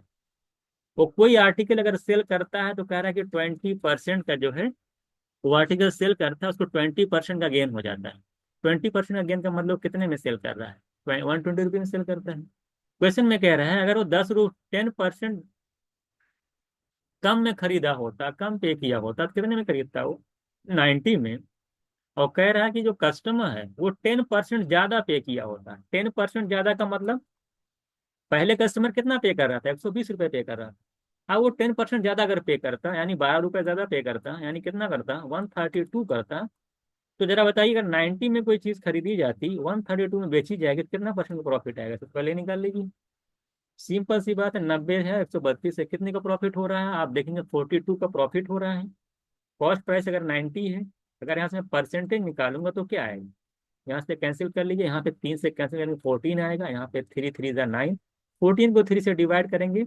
वो कोई आर्टिकल अगर सेल करता है तो कह रहा है कि 20% का जो है, वो आर्टिकल सेल करता है उसको 20% का गेन हो जाता है। 20% का गेन का मतलब कितने में सेल कर रहा है, 120 रुपये में सेल करता है। क्वेश्चन में कह रहा है अगर वो 10% कम में खरीदा होता, कम पे किया होता, तो कितने में खरीदता वो, 90 में। और कह रहा है कि जो कस्टमर है वो 10% ज्यादा पे किया होता। 10% ज्यादा का मतलब, पहले कस्टमर कितना पे कर रहा था, 120 रुपये पे कर रहा था। अब वो 10% ज्यादा अगर पे करता, यानी 12 रुपये ज्यादा पे करता, यानी कितना करता, 132 करता। तो जरा बताइए अगर 90 में कोई चीज खरीदी जाती, 132 में बेची जाएगी, तो कितना परसेंट का प्रॉफिट आएगा, तो पहले निकाल लीजिए। सिंपल सी बात है, 90 है, 132 है, कितने का प्रॉफिट हो रहा है, आप देखेंगे 42 का प्रॉफिट हो रहा है। कॉस्ट प्राइस अगर 90 है, अगर यहाँ से मैं परसेंटेज निकालूंगा तो क्या आएगा, यहाँ से कैंसिल कर लीजिए, यहाँ पे 3 से कैंसिल करेंगे 14 आएगा, यहाँ पे 3 3 9, 14 को 3 से डिवाइड करेंगे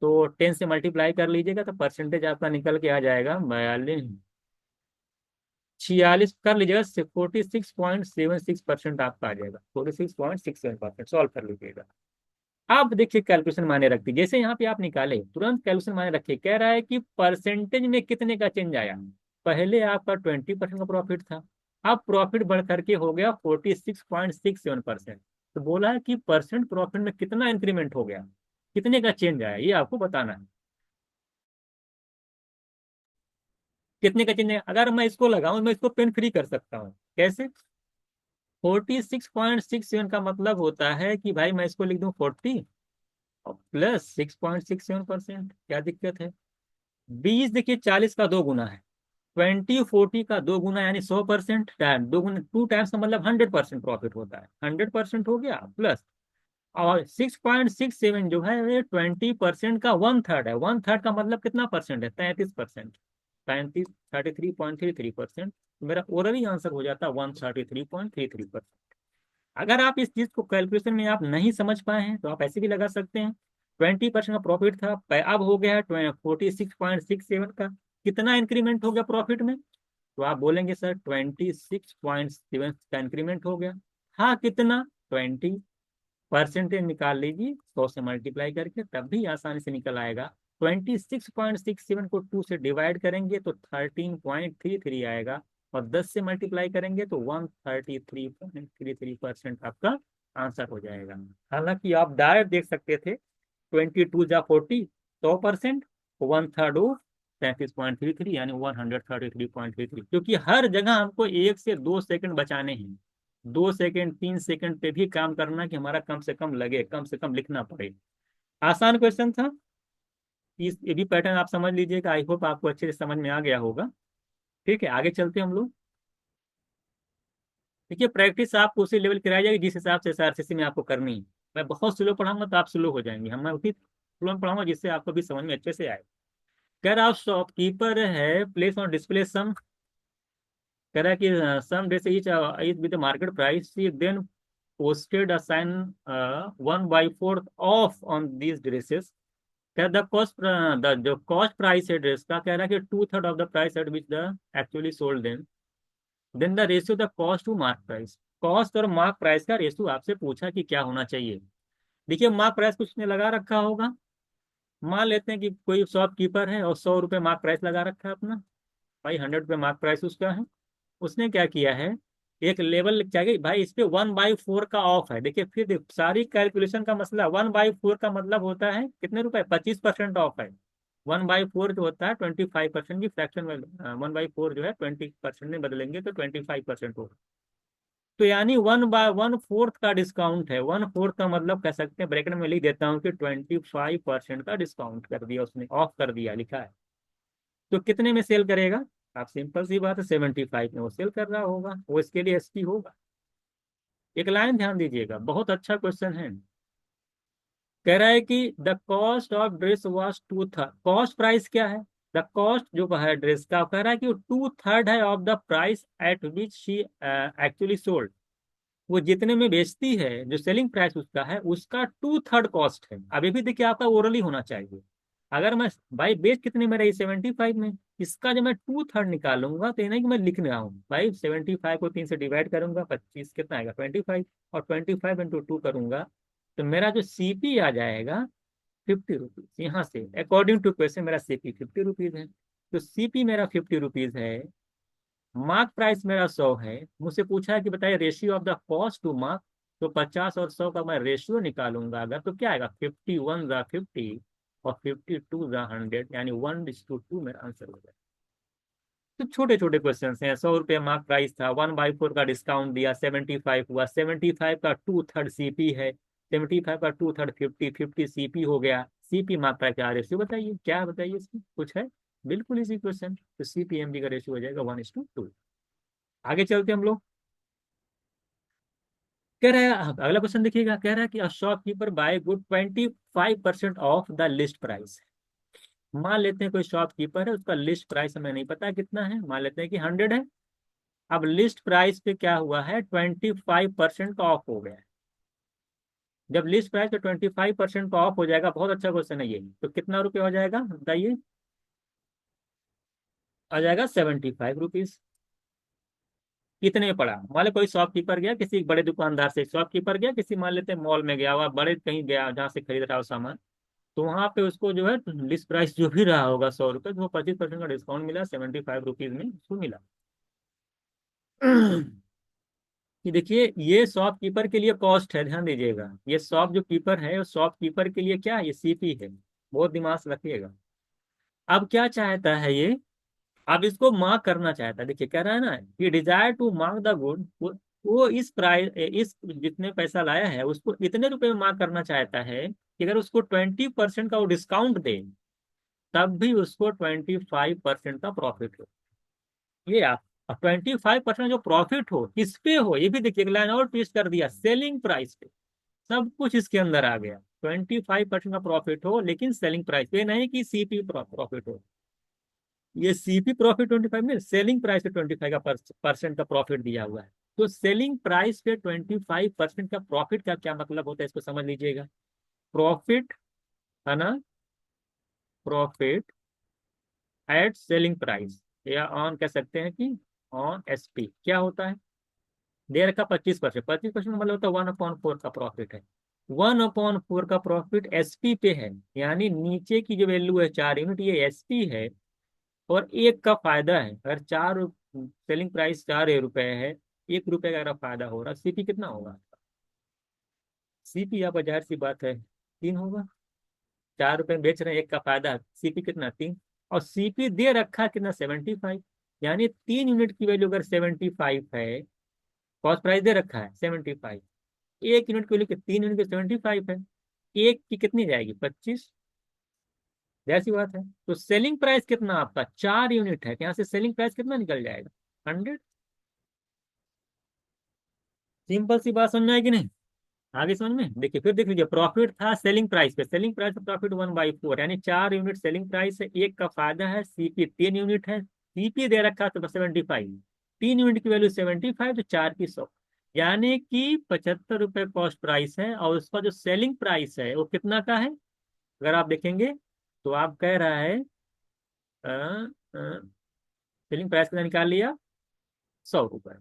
तो 10 से मल्टीप्लाई कर लीजिएगा, तो परसेंटेज आपका निकल के आ जाएगा 46 कर लीजिएगा, 46.76% आपका आ जाएगा, 46.67%, सॉल्व कर लीजिएगा। आप देखिए कैलकुलेशन मायने रखती है, जैसे यहाँ पे आप निकाले तुरंत कैलकुलेशन मायने रखिए। कह रहा है कि परसेंटेज में कितने का चेंज आया, पहले आपका 20% का प्रॉफिट था, अब प्रॉफिट बढ़ करके हो गया 46.67%। तो बोला है कि परसेंट प्रॉफिट में कितना इंक्रीमेंट हो गया, कितने का चेंज आया, ये आपको बताना है। कितने का चेंज है, अगर मैं इसको लगाऊं, मैं इसको पेन फ्री कर सकता हूँ, कैसे। 46.67 का मतलब होता है कि भाई मैं इसको लिख दूं 40 प्लस 6.67%, क्या दिक्कत है। 20 देखिए 40 का 2 गुना है, 20 40 का 2 गुना यानी 100%, टाइम 2 गुना 2 टाइम्स का मतलब 100% प्रॉफिट होता है, 100% हो गया प्लस। और 6.67 जो है ये 20% का 1/3 है, 1/3 का मतलब कितना परसेंट है, 33%, 33 33.33%। मेरा ओरली आंसर हो जाता है 133.33%। अगर आप इस चीज को कैलकुलेशन में आप नहीं समझ पाए हैं तो आप ऐसे भी लगा सकते हैं। 20% का प्रॉफिट था, अब हो गया है 46.67 का, कितना इंक्रीमेंट हो गया प्रॉफिट में, तो आप बोलेंगे सर 26.7 का इंक्रीमेंट हो गया। हाँ कितना, 20, परसेंटेज निकाल लीजिए 100 से मल्टीप्लाई करके, तब भी आसानी से निकल आएगा। 26.67 को 2 से डिवाइड करेंगे तो 13.33 आएगा, और 10 से मल्टीप्लाई करेंगे तो 133.33% आपका आंसर हो जाएगा। हालांकि आप डायरेक्ट देख सकते थे, 22 जा 40, 100%, 1/3 हो 33.33 यानी 133.33, क्योंकि हर जगह हमको 1 से 2 सेकंड बचाने हैं, 2 सेकंड 3 सेकंड पे भी काम करना कि हमारा कम से कम लगे, कम से कम लिखना पड़े। आसान क्वेश्चन था। इस ये भी पैटर्न आप समझ लीजिएगा, आई होप आपको अच्छे से समझ में आ गया होगा। ठीक है, आगे चलते हैं हम लोग। देखिए प्रैक्टिस आपको उसी लेवल की कराई जाएगी जिस हिसाब से एसआरसीसी में आपको करनी है। मैं बहुत स्लो पढ़ाऊंगा तो आप स्लो हो जाएंगे, हम मैं उसी स्लो में पढ़ाऊंगा जिससे आपको भी समझ में अच्छे से आए। कह रहा आप शॉपकीपर है प्लेस ऑन डिस्प्ले सम, कह रहा है कि some dress each with market price then posted a sign 1/4 off on these dresses. क्या द कॉस्ट, द जो कॉस्ट प्राइस है ड्रेस का, कह रहा है कि 2/3 of the price at which the actually sold then the ratio the cost to mark price. Cost और mark price का रेशियो आपसे पूछा कि क्या होना चाहिए। देखिए मार्क प्राइस कुछ ने लगा रखा होगा, मान लेते हैं कि कोई शॉपकीपर है और 100 रुपये मार्क प्राइस लगा रखा है अपना, भाई 100 रुपये मार्क प्राइस उसका है। उसने क्या किया है, एक लेवल लिख चाहिए भाई, इस पे 1/4 का ऑफ है। देखिए फिर सारी कैलकुलेशन का मसला, 1/4 का मतलब होता है कितने रुपए, 25% ऑफ है। 1/4 जो होता है 25% की फ्रैक्शन में, 1/4 जो है 20% में बदलेंगे तो 25% होगा। तो यानी 1/1/4 का डिस्काउंट है। 1/4 का मतलब कह सकते हैं, ब्रैकेट में लिख देता हूँ कि 25% का डिस्काउंट कर दिया उसने, ऑफ कर दिया लिखा है। तो कितने में सेल करेगा? आप सिंपल सी बात है, 75 में वो सेल कर रहा होगा, वो इसके लिए एसपी होगा। एक लाइन ध्यान दीजिएगा, बहुत अच्छा क्वेश्चन है। कह रहा है कि the cost of dress was 2/3। Cost price क्या है? द कॉस्ट जो है ड्रेस का, कह रहा है कि वो 2/3 है of the price at which she actually sold. वो जितने में बेचती है, जो सेलिंग प्राइस उसका है, उसका 2/3 कॉस्ट है। अभी भी देखिए, आपका ओरली होना चाहिए। अगर मैं, भाई बेच कितने में रही? 75 में। इसका जब मैं 2/3 निकालूंगा तो ये नहीं कि मैं लिख रहा हूँ भाई, 75 को 3 से डिवाइड करूंगा, 25 कितना आएगा? 25। और 25 × 2 करूंगा तो मेरा जो सीपी आ जाएगा 50 रुपीज। यहाँ से अकॉर्डिंग टू क्वेश्चन मेरा सीपी 50 रुपीज है। तो सीपी मेरा 50 रुपीज है, मार्क प्राइस मेरा 100 है। मुझसे पूछा है कि बताइए ratio of the cost to mark. तो 50 और 100 का मैं रेशियो निकालूंगा अगर, तो क्या आएगा? 51 × 50 और 52 × 100, यानी 1:2 मेरा आंसर हो जाएगा। तो छोटे छोटे क्वेश्चन हैं। 100 रुपये मार्क प्राइस था, 1/4 का डिस्काउंट दिया, 75 हुआ, 75 का 2/3 सीपी है, 75 का 2/3 50 सीपी हो गया। सीपी मार्क प्राइस का रेशियो बताइए, क्या है बताइए, इसमें कुछ है? बिल्कुल इसी क्वेश्चन। तो सीपीएमबी का रेशियो हो जाएगा 1:2। आगे चलते हम लोग। कह रहा है, अगला क्वेश्चन देखिएगा, कह रहा है कि a shopkeeper buy good 25% of the list price. मान लेते हैं कोई शॉपकीपर है, उसका लिस्ट प्राइस हमें नहीं पता कितना है, मान लेते हैं कि 100 है। अब लिस्ट प्राइस पे क्या हुआ है? 25% का ऑफ हो गया है। जब लिस्ट प्राइस पे 25% का ऑफ हो जाएगा, बहुत अच्छा क्वेश्चन है ये, तो कितना रुपये हो जाएगा बताइए? आ जाएगा 75 रुपीज। कितने में पड़ा? मान लो कोई शॉपकीपर गया, किसी बड़े दुकानदार से, शॉपकीपर गया किसी, मान लेते हैं मॉल में गया हुआ, बड़े कहीं गया जहाँ से खरीद रहा हो सामान। तो वहां पे उसको जो है लिस्ट प्राइस जो भी रहा होगा 100 रुपये, तो वो 25% का डिस्काउंट मिला, 75 रुपीज में उसको मिला। कि देखिए, ये शॉपकीपर के लिए कॉस्ट है, ध्यान दीजिएगा। ये शॉप जो कीपर है, शॉपकीपर के लिए क्या है? ये सीपी है। बहुत दिमाग से रखिएगा। अब क्या चाहता है ये? अब इसको मार्क करना चाहता है। देखिए कह रहा है ना कि desire to mark the good, वो इस प्राइस, इस जितने पैसा लाया है उसको इतने रुपए में मार्क करना चाहता है कि अगर उसको 20% का वो डिस्काउंट दे, तब भी उसको 25% का प्रॉफिट हो। ये आप, 25% जो प्रॉफिट हो किस पे हो, ये भी देखिए, एक लाइन और ट्विस्ट कर दिया, सेलिंग प्राइस पे। सब कुछ इसके अंदर आ गया। 25% का प्रॉफिट हो लेकिन सेलिंग प्राइस पे नहीं, कि सीपी प्रॉफिट हो। ये सीपी प्रॉफिट 25 में, सेलिंग प्राइस पे 25 का परसेंट का प्रॉफिट दिया हुआ है। तो सेलिंग प्राइस पे 25% का प्रॉफिट का क्या मतलब होता है, इसको समझ लीजिएगा। प्रॉफिट है ना, प्रॉफिट एट सेलिंग प्राइस, या ऑन कह सकते हैं कि ऑन एसपी, क्या होता है? दे रखा 25%। 25% मतलब होता है 1/4 का प्रॉफिट है। 1/4 का प्रॉफिट एसपी पे है, यानी नीचे की जो वैल्यू है 4 यूनिट, ये एसपी है। और एक का फायदा है, अगर चार, सेलिंग प्राइस 4 रुपए है, 1 रुपए का अगर फायदा हो रहा, सीपी कितना होगा? सीपी आप जाहिर सी बात है 3 होगा। 4 रुपए में बेच रहे हैं, एक का फायदा, सीपी कितना? 3। और सीपी दे रखा कितना? 75। यानी 3 यूनिट की वैल्यू अगर 75 है, कॉस्ट प्राइस दे रखा है 75, 1 यूनिट की वैल्यू 3 यूनिट की 75 है, एक की कितनी जाएगी? 25। जैसी बात है। तो सेलिंग प्राइस कितना आपका? 4 यूनिट है, तो यहाँ से सेलिंग प्राइस कितना निकल जाएगा? 100। सिंपल सी बात समझ में आएगी नहीं? आगे समझ में देखिए, फिर देख लीजिए, प्रॉफिट था सेलिंग प्राइस पे, सेलिंग प्राइस पे प्रॉफिट 1/4, यानी 4 यूनिट सेलिंग प्राइस है, एक का फायदा है, सीपी 3 यूनिट है, सीपी दे रखा तो 75, 3 यूनिट की वैल्यू 75, तो 4 की 100, यानी कि 75 रुपये कॉस्ट प्राइस है। और उसका जो सेलिंग प्राइस है वो कितना का है? अगर आप देखेंगे तो आप कह रहा है, सेलिंग प्राइस कितना निकाल लिया? 100 रुपये।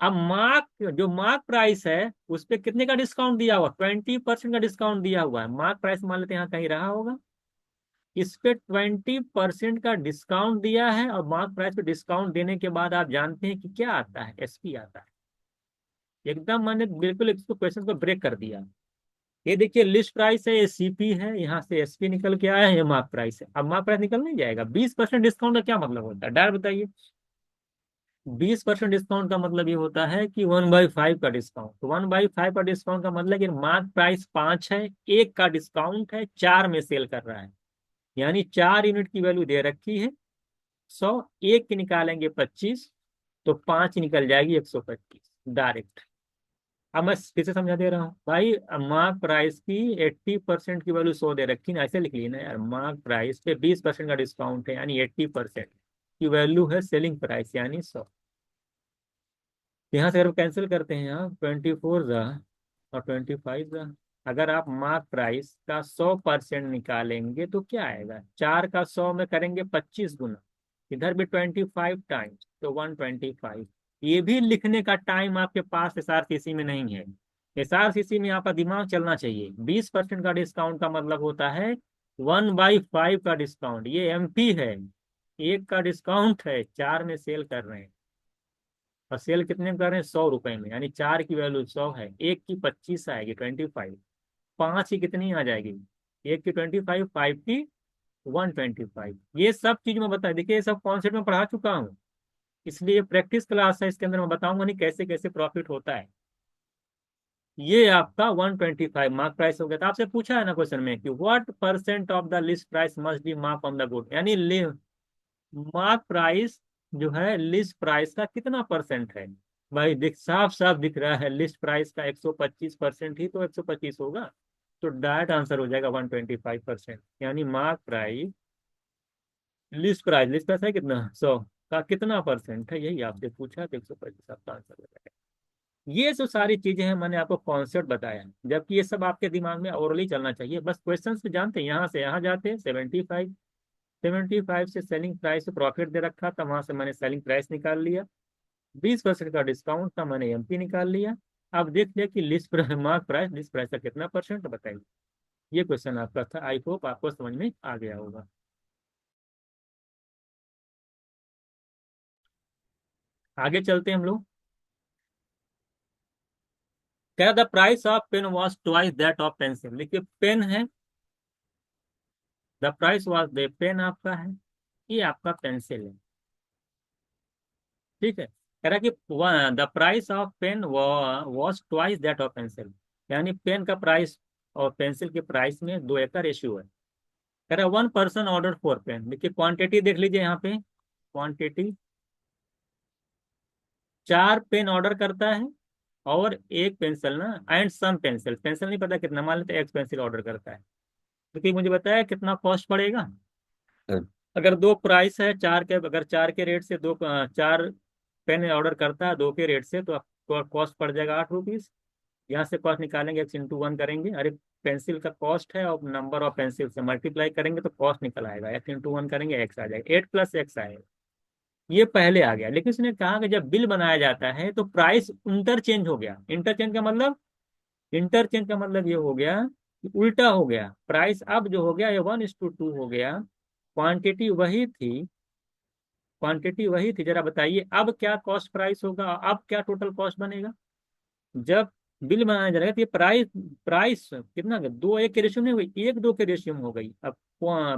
अब मार्क, जो मार्क प्राइस है उस पे कितने का डिस्काउंट दिया हुआ? 20% का डिस्काउंट दिया हुआ है। मार्क प्राइस मान लेते हैं यहाँ कहीं रहा होगा, इस पे 20% का डिस्काउंट दिया है, और मार्क प्राइस पे डिस्काउंट देने के बाद आप जानते हैं कि क्या आता है? एसपी आता है। एकदम मैंने बिल्कुल इसको क्वेश्चन को ब्रेक कर दिया। ये देखिए लिस्ट प्राइस है, ये सीपी है, यहाँ से एसपी निकल के आया है, ये मार्क प्राइस है। अब मार्क प्राइस निकल नहीं जाएगा। 20% डिस्काउंट का क्या मतलब होता है, डायरेक्ट बताइए। 20% डिस्काउंट का मतलब ये होता है कि 1/5 का डिस्काउंट। तो 1/5 का डिस्काउंट का मतलब कि मार्क प्राइस 5 है, एक का डिस्काउंट है, 4 में सेल कर रहा है। यानी 4 यूनिट की वैल्यू दे रखी है 100, एक की निकालेंगे 25, तो 5 निकल जाएगी 125 डायरेक्ट। अब मैं फिर से समझा दे रहा हूँ भाई। मार्क प्राइस की 80% की वैल्यू 100 दे रखी ना, ऐसे लिख ली ना यार। मार्क प्राइस पे 20% का डिस्काउंट है, यानी 80% की वैल्यू है सेलिंग प्राइस, यानी 100। यहाँ से अगर कैंसिल करते हैं, यहाँ 24 जा और 25 जा। अगर आप मार्क प्राइस का 100% निकालेंगे तो क्या आएगा, 4 का 100 में करेंगे 25 गुना, इधर भी 25 टाइम्स, तो 125। ये भी लिखने का टाइम आपके पास एसआरसीसी में नहीं है। एसआरसीसी में आपका दिमाग चलना चाहिए। 20% का डिस्काउंट का मतलब होता है 1/5 का डिस्काउंट। ये एमपी है, एक का डिस्काउंट है, 4 में सेल कर रहे हैं। और सेल कितने में कर रहे हैं, 100 रुपए में। यानी 4 की वैल्यू 100 है, एक की 25 आएगी 25, 5 की कितनी आ जाएगी, एक की 25, 5 की 125। ये सब चीज मैं बता, देखिए ये सब कॉन्सेप्ट में पढ़ा चुका हूँ, इसलिए प्रैक्टिस क्लास है, इसके अंदर मैं बताऊंगा नहीं कैसे कैसे प्रॉफिट होता है। ये आपका 125 मार्क प्राइस हो गया। तो आपसे पूछा है ना क्वेश्चन में कि what percent of the list price must be mark on the good, यानी मार्क प्राइस जो है लिस्ट प्राइस का कितना परसेंट है। भाई दिख, साफ साफ दिख रहा है लिस्ट प्राइस का 125% ही, तो 125 होगा। तो डायरेक्ट आंसर हो जाएगा 125%। यानी मार्क प्राइस, लिस्ट प्राइस है कितना, 100 का कितना परसेंट है, यही आपसे पूछा, तो 125 आपका आंसर हो जाएगा। ये जो सारी चीजें हैं मैंने आपको कॉन्सेप्ट बताया, जबकि ये सब आपके दिमाग में ओरली चलना चाहिए। बस क्वेश्चन से जानते हैं, यहाँ से यहाँ जाते हैं। 75 से सेलिंग प्राइस से प्रॉफिट दे रखा था, वहां से मैंने सेलिंग प्राइस निकाल लिया। 20% का डिस्काउंट था, मैंने एमपी निकाल लिया। अब देख लिया कि list mark price, list price का कितना परसेंट, बताइए। ये क्वेश्चन आपका था। आई होप आपको समझ में आ गया होगा। आगे चलते हैं हम लोग। क्या the price of pen was twice that of pencil. देखिए पेन है, the price was they, pen आपका है, ये आपका पेंसिल है। ठीक है, कह रहा कि the price of pen was twice that of pencil, यानी पेन का प्राइस और पेंसिल के प्राइस में 2 का रेशियो है। कह रहा 1 पर्सन ऑर्डर 4 पेन। देखिए क्वांटिटी देख लीजिए यहाँ पे, क्वांटिटी 4 पेन ऑर्डर करता है और एक पेंसिल ना, एंड सम पेंसिल, पेंसिल नहीं पता कितना, मान लेते एक पेंसिल ऑर्डर करता है। देखिए मुझे बताया कितना कॉस्ट पड़ेगा। अगर 2 प्राइस है, 4 के, अगर 4 के रेट से 4 पेन ऑर्डर करता है 2 के रेट से, तो आपको कॉस्ट पड़ जाएगा 8 रुपीज। यहाँ से कॉस्ट निकालेंगे, x × 1 करेंगे, अरे पेंसिल का कॉस्ट है और नंबर ऑफ पेंसिल से मल्टीप्लाई करेंगे तो कॉस्ट निकल आएगा, x × 1 करेंगे x आ जाएगा, 8 + x आएगा। ये पहले आ गया। लेकिन उसने कहा कि जब बिल बनाया जाता है तो प्राइस इंटरचेंज हो गया। इंटरचेंज का मतलब ये हो गया कि उल्टा हो गया। प्राइस अब जो हो गया ये 1:2 हो गया। क्वांटिटी वही थी, क्वांटिटी वही थी। जरा बताइए अब क्या कॉस्ट प्राइस होगा, अब क्या टोटल कॉस्ट बनेगा। जब बिल बनाया जाएगा तो ये प्राइस, प्राइस कितना, 2:1 के रेशियो में हुई, 1:2 के रेशियो में हो गई। अब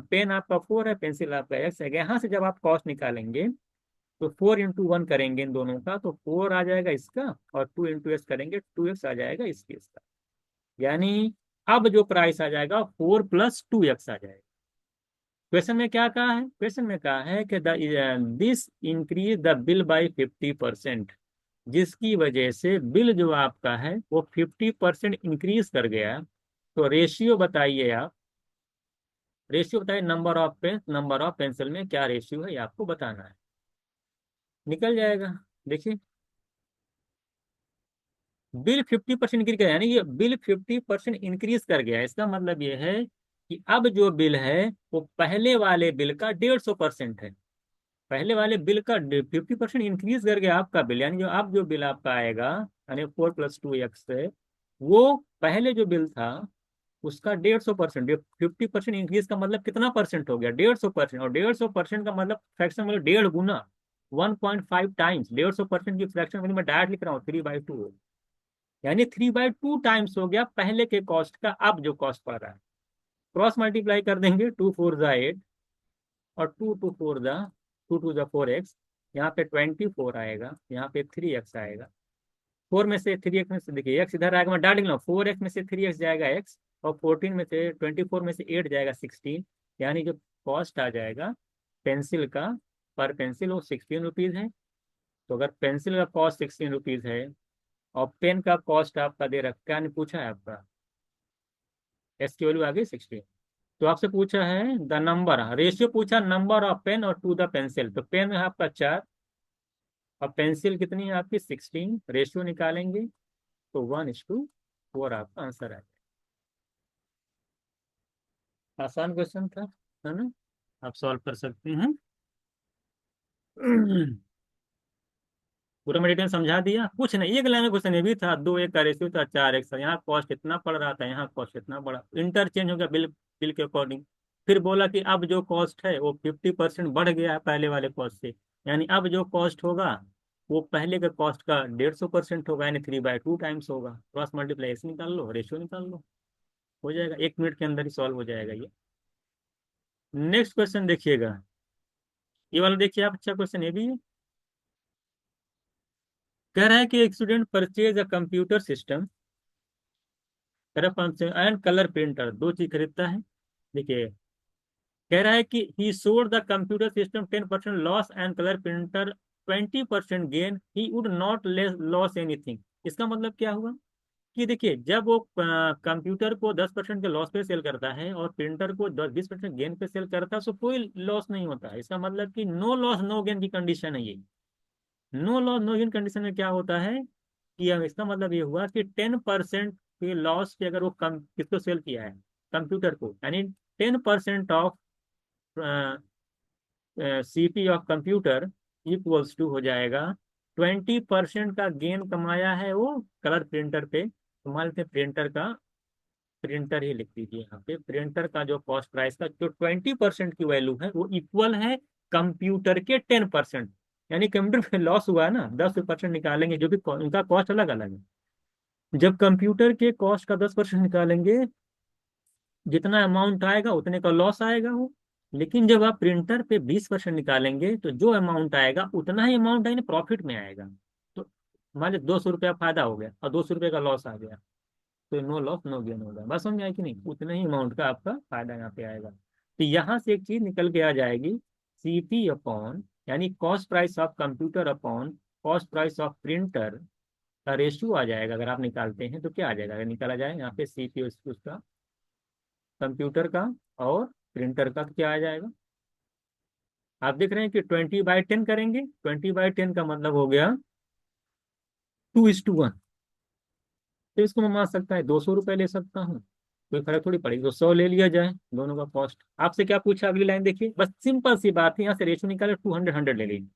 पेन आपका 4 है, पेंसिल आपका x है। यहाँ से जब आप कॉस्ट निकालेंगे तो 4 × 1 करेंगे इन दोनों का, तो 4 आ जाएगा इसका, और 2 × s करेंगे 2x आ जाएगा इसके इसका। यानी अब जो प्राइस आ जाएगा 4 + 2x आ जाएगा। क्वेश्चन में क्या कहा है, क्वेश्चन में कहा है कि this increase the bill by 50%, जिसकी वजह से बिल जो आपका है वो 50% इंक्रीज कर गया। तो रेशियो बताइए आप, रेशियो बताइए, number of pen, number of pencil में क्या रेशियो है ये आपको बताना है। निकल जाएगा। देखिए बिल 50% इंक्रीज कर, यानी ये बिल 50% इंक्रीज कर गया। इसका मतलब ये है कि अब जो बिल है वो पहले वाले बिल का 150% है। पहले वाले बिल का 50% इंक्रीज कर गया आपका बिल, यानी जो अब जो बिल आपका आएगा, यानी 4 + 2x है, वो पहले जो बिल था उसका 150%। 50% इंक्रीज का मतलब कितना परसेंट हो गया, 150%। और 150% का मतलब फ्रैक्शन मतलब 1.5 गुना, 1.5 टाइम्स। 150% की फ्रैक्शन वैल्यू मैं डायरेक्ट लिख रहा हूँ, 3/2। यानी 3/2 टाइम्स हो गया पहले के कॉस्ट का, अब जो कॉस्ट पड़ रहा है। क्रॉस मल्टीप्लाई कर देंगे, 2 4 8 और 2 2 4 यहाँ पे 24 आएगा, यहाँ पे 3x आएगा। 4 में से 3x में से देखिए x इधर आएगा, मैं डाल लूँ, 4x में से 3x जाएगा x, और 14 में से 24 में से 8 जाएगा 16। यानी जो कॉस्ट आ जाएगा पेंसिल का, पर पेंसिल वो 16 रुपीज़ है। तो अगर पेंसिल का कॉस्ट 16 रुपीज़ है और पेन का कॉस्ट आपका दे रखा, क्या नहीं पूछा है आपका, एस की वैल्यू आ गई 16। तो आपसे पूछा है द नंबर, रेशियो पूछा नंबर ऑफ पेन और टू द पेंसिल, तो पेन है आपका 4 और पेंसिल कितनी है आपकी 16, रेशियो निकालेंगे तो 1:4 आपका आंसर है। आसान क्वेश्चन था, है ना, आप सॉल्व कर सकते हैं। पूरा मैं डिटेल समझा दिया, कुछ नहीं, एक लाइन में क्वेश्चन ये भी था, 2 1 का रेशियो था 4x था, यहाँ कॉस्ट इतना पड़ रहा था, यहाँ कॉस्ट इतना बड़ा, इंटरचेंज हो गया बिल, बिल के अकॉर्डिंग। फिर बोला कि अब जो कॉस्ट है वो 50% बढ़ गया है पहले वाले कॉस्ट से, यानी अब जो कॉस्ट होगा वो पहले के कॉस्ट का 150% होगा, यानी 3/2 टाइम्स होगा। क्रॉस मल्टीप्लाइकेशन निकाल लो, रेशियो निकाल लो, हो जाएगा, 1 मिनट के अंदर ही सॉल्व हो जाएगा ये। नेक्स्ट क्वेश्चन देखिएगा, ये वाला देखिए आप, अच्छा क्वेश्चन ये भी है। कह रहा है कि एक student purchase a computer system and colour printer, दो चीज खरीदता है। देखिए, कह रहा है कि ही sold the computer system 10% loss and colour printer 20% gain, he would not loss anything. इसका मतलब क्या हुआ कि देखिए, जब वो कंप्यूटर को 10% के लॉस पे सेल करता है और प्रिंटर को 10 20% गेन पे सेल करता है, तो कोई लॉस नहीं होता है। इसका मतलब कि नो लॉस नो गेन की कंडीशन है ये। No loss no gain condition में क्या होता है कि इसका मतलब ये हुआ कि 10% के लॉस पे अगर वो कम किसको सेल किया है, कंप्यूटर को, यानी 10% of CP of computer equals to हो जाएगा 20% का गेन कमाया है वो कलर प्रिंटर पे। तो मान लेते हैं प्रिंटर का, प्रिंटर ही लिख दीजिए यहाँ पे, प्रिंटर का जो कॉस्ट प्राइस का जो 20% की वैल्यू है वो इक्वल है कंप्यूटर के 10%। यानी कंप्यूटर पे लॉस हुआ है ना, 10% निकालेंगे, जो भी उनका कॉस्ट अलग अलग है। जब कंप्यूटर के कॉस्ट का 10% निकालेंगे, जितना अमाउंट आएगा उतने का लॉस आएगा वो। लेकिन जब आप प्रिंटर पे 20% निकालेंगे तो जो अमाउंट आएगा उतना ही अमाउंट आएगा, प्रॉफिट में आएगा। तो मान लीजिए 200 रुपया फायदा हो गया और 200 रुपये का लॉस आ गया, तो नो लॉस नो गेन होगा। बस समझ में आया कि नहीं, उतने ही अमाउंट का आपका फायदा यहाँ पे आएगा। तो यहाँ से एक चीज निकल के आ जाएगी, सीपी अपॉन, यानी cost price of computer upon cost price of printer का रेशियो आ जाएगा। अगर आप निकालते हैं तो क्या आ जाएगा, अगर निकाला जाए यहाँ पे सीपी उसका, कंप्यूटर का और प्रिंटर का, तो क्या आ जाएगा। आप देख रहे हैं कि 20/10 करेंगे, 20/10 का मतलब हो गया 2:1। तो इसको मैं मान सकता है 200 रुपये ले सकता हूँ, कोई फर्क थोड़ी पड़ेगी, तो 100 ले लिया जाए, दोनों का कॉस्ट। आपसे क्या पूछा, अगली लाइन देखिए, बस सिंपल सी बात है, यहाँ से रेशो निकाले, 200 100 ले लीजिए।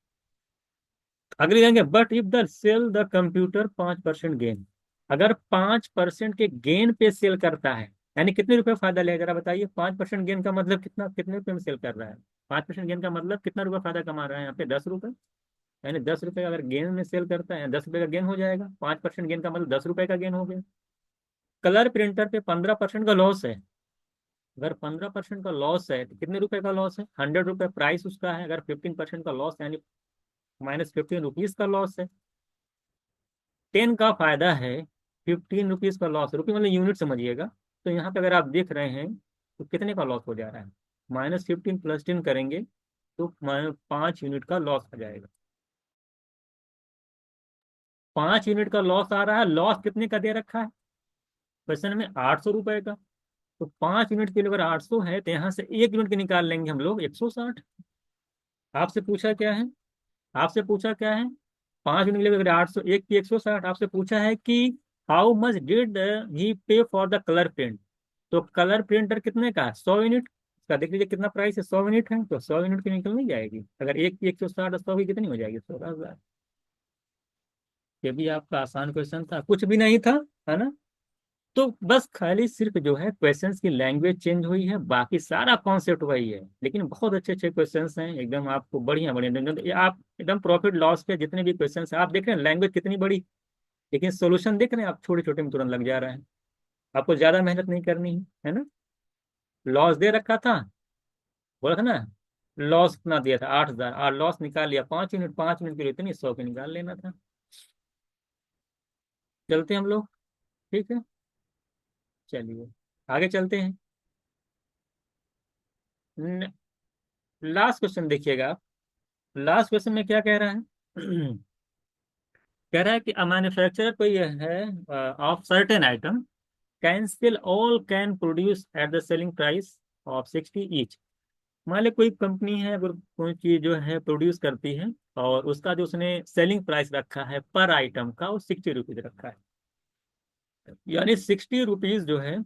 अगली line, but if the sell the computer 5% gain, अगर 5% के गेन पे सेल करता है, यानी कितने रुपए फायदा लेगा जरा बताइए। 5% गेन का मतलब कितना, कितने रुपए में सेल कर रहा है। 5% गेन का मतलब कितना रुपए फायदा कमा रहा है यहाँ पे, 10 रुपए। यानी 10 रुपए का अगर गेन में सेल करता है, 10 रुपए का गेन हो जाएगा, 5% गेन का मतलब 10 रुपए का गेन हो गया। कलर प्रिंटर पे 15% का लॉस है, अगर 15% का लॉस है तो कितने रुपए का लॉस है, 100 रुपए प्राइस उसका है, अगर 15% का लॉस यानी -15 रुपीज का लॉस है। 10 का फायदा है, 15 रुपीज का लॉस, रुपये मतलब यूनिट समझिएगा। तो यहाँ पे अगर आप देख रहे हैं तो कितने का लॉस हो जा रहा है, -15 + 10 करेंगे तो 5 यूनिट का लॉस आ जाएगा। 5 यूनिट का लॉस आ रहा है, लॉस कितने का दे रखा है क्वेश्चन में, 800 रुपए का। तो 5 यूनिट के लिए अगर 800 है तो यहाँ से 1 यूनिट के निकाल लेंगे हम लोग 160। आपसे पूछा क्या है, आपसे पूछा क्या है, 5 यूनिट के लिए अगर 800, एक की 160, आपसे पूछा है कि हाउ मच डिड ही पे फॉर द कलर प्रिंट। तो कलर प्रिंटर कितने का है, 100 यूनिट का, देख लीजिए कितना प्राइस है, 100 यूनिट है, तो 100 यूनिट की निकल नहीं जाएगी। अगर एक की 160 100 की कितनी हो जाएगी, 16,000। ये भी आपका आसान क्वेश्चन था, कुछ भी नहीं था, है ना। तो बस खाली सिर्फ जो है क्वेश्चंस की लैंग्वेज चेंज हुई है, बाकी सारा कॉन्सेप्ट वही है। लेकिन बहुत अच्छे अच्छे क्वेश्चंस हैं, एकदम आपको बढ़िया बढ़िया, ये आप एकदम प्रॉफिट लॉस पे जितने भी क्वेश्चंस हैं, आप देख रहे हैं लैंग्वेज कितनी बड़ी, लेकिन सोल्यूशन देख रहे हैं आप, छोटे छोटे में तुरंत लग जा रहा है। आपको ज्यादा मेहनत नहीं करनी है ना। लॉस दे रखा था, बोला था ना, लॉस कितना दिया था 8,000, और लॉस निकाल लिया 5 यूनिट, 5 यूनिट के लिए इतनी 100 के निकाल लेना था। चलते हैं हम लोग, ठीक है, चलिए आगे चलते हैं। लास्ट क्वेश्चन देखिएगा आप। लास्ट क्वेश्चन में क्या कह रहा है? कह रहा है कि अ मैन्युफैक्चरर कोई है of certain item can still all can produce at the selling price of 60 each. मान ली कोई कंपनी है, अगर कोई चीज जो है प्रोड्यूस करती है, और उसका जो उसने सेलिंग प्राइस रखा है पर आइटम का, वो 60 रुपीज रखा है। यानी 60 रुपीज जो है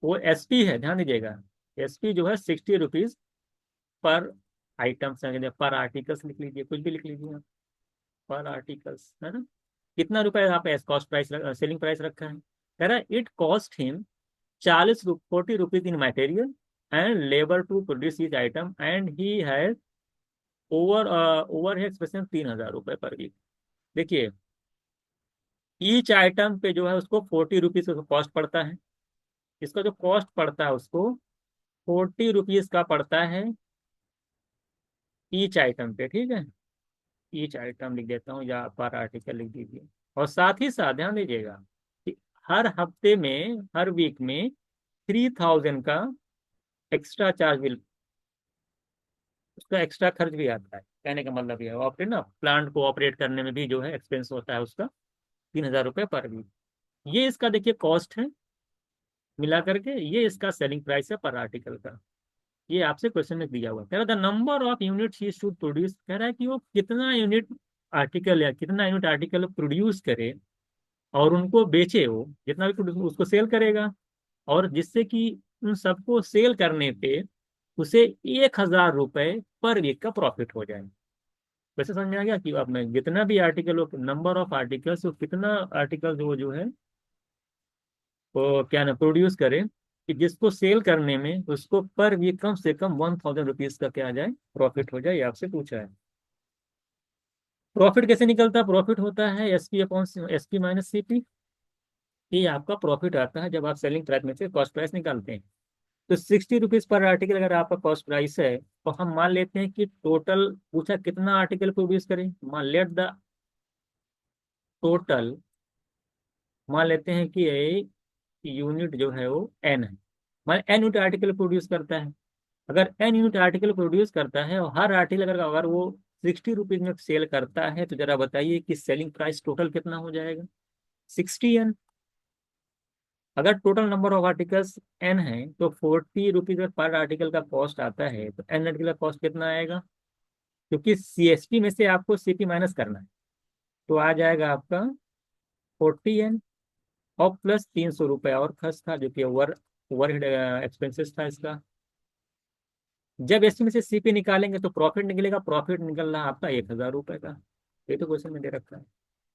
वो एसपी है, ध्यान दीजिएगा। एसपी जो है 60 रुपीज पर आइटम, पर आर्टिकल्स लिख लीजिए, कुछ भी लिख लीजिए आप, पर आर्टिकल्स है ना। कितना रुपए आप कॉस्ट प्राइस, सेलिंग प्राइस रखा है? कह रहा है it cost him 40 rupees in material and labour to produce each item, and he has over है एक्सपेंस 3,000 रुपये पर वीक। देखिए, ईच आइटम पे जो है उसको 40 रुपीज का कॉस्ट पड़ता है। इसका जो कॉस्ट पड़ता है उसको 40 रुपीज का पड़ता है ईच आइटम पे, ठीक है। ईच आइटम लिख देता हूँ, या पर आर्टिकल लिख दीजिए। और साथ ही साथ ध्यान दीजिएगा कि हर हफ्ते में, हर वीक में 3,000 का एक्स्ट्रा चार्ज भी, उसका एक्स्ट्रा खर्च भी आता है। कहने का मतलब ये है, ऑपरेट ना, प्लांट को ऑपरेट करने में भी जो है एक्सपेंस होता है उसका, 3,000 रुपये पर वीक। ये इसका देखिए कॉस्ट है, मिला करके ये इसका सेलिंग प्राइस है पर आर्टिकल का। ये आपसे क्वेश्चन में दिया हुआ है। कह रहा था number of unit he should produce, कह रहा है कि वो कितना यूनिट आर्टिकल, या कितना यूनिट आर्टिकल प्रोड्यूस करे और उनको बेचे। वो जितना भी उसको सेल करेगा, और जिससे कि उन सबको सेल करने पे उसे 1,000 रुपये पर वीक का प्रॉफिट हो जाए। वैसे समझ में आ गया कि आपने जितना भी आर्टिकल हो, नंबर ऑफ आर्टिकल्स, वो कितना आर्टिकल्स वो जो है वो क्या ना प्रोड्यूस करे, कि जिसको सेल करने में उसको पर वीक कम से कम 1,000 रुपीज का क्या आ जाए, प्रॉफिट हो जाए। ये आपसे पूछा है। प्रॉफिट कैसे निकलता है? प्रॉफिट होता है SP upon SP minus CP. ये आपका प्रॉफिट आता है जब आप सेलिंग प्राइस में से कॉस्ट प्राइस निकालते हैं। तो 60 रुपीज पर आर्टिकल अगर आपका कॉस्ट प्राइस है, तो हम मान लेते हैं कि टोटल पूछा कितना आर्टिकल प्रोड्यूस करें। मान लेट द टोटल, मान लेते हैं कि यूनिट जो है वो एन है। मान एन यूनिट आर्टिकल प्रोड्यूस करता है। अगर एन यूनिट आर्टिकल प्रोड्यूस करता है और हर आर्टिकल अगर अगर वो 60 रुपीज में सेल करता है, तो जरा बताइए कि सेलिंग प्राइस टोटल कितना हो जाएगा? 60 एन। अगर total number of articles N है, तो 40 रुपीज पर आर्टिकल का कॉस्ट आता है, तो एन आर्टिकल का कॉस्ट कितना आएगा? क्योंकि सीएसपी में से आपको सीपी माइनस करना है, तो आ जाएगा आपका 40 एन, और प्लस 300 रुपये और खर्च था, जो कि ओवर ओवरहेड एक्सपेंसेस था इसका। जब इसमें से सीपी निकालेंगे तो प्रॉफिट निकलेगा। प्रॉफिट निकल रहा है आपका 1,000 रुपये का। ये तो क्वेश्चन में दे रखा है।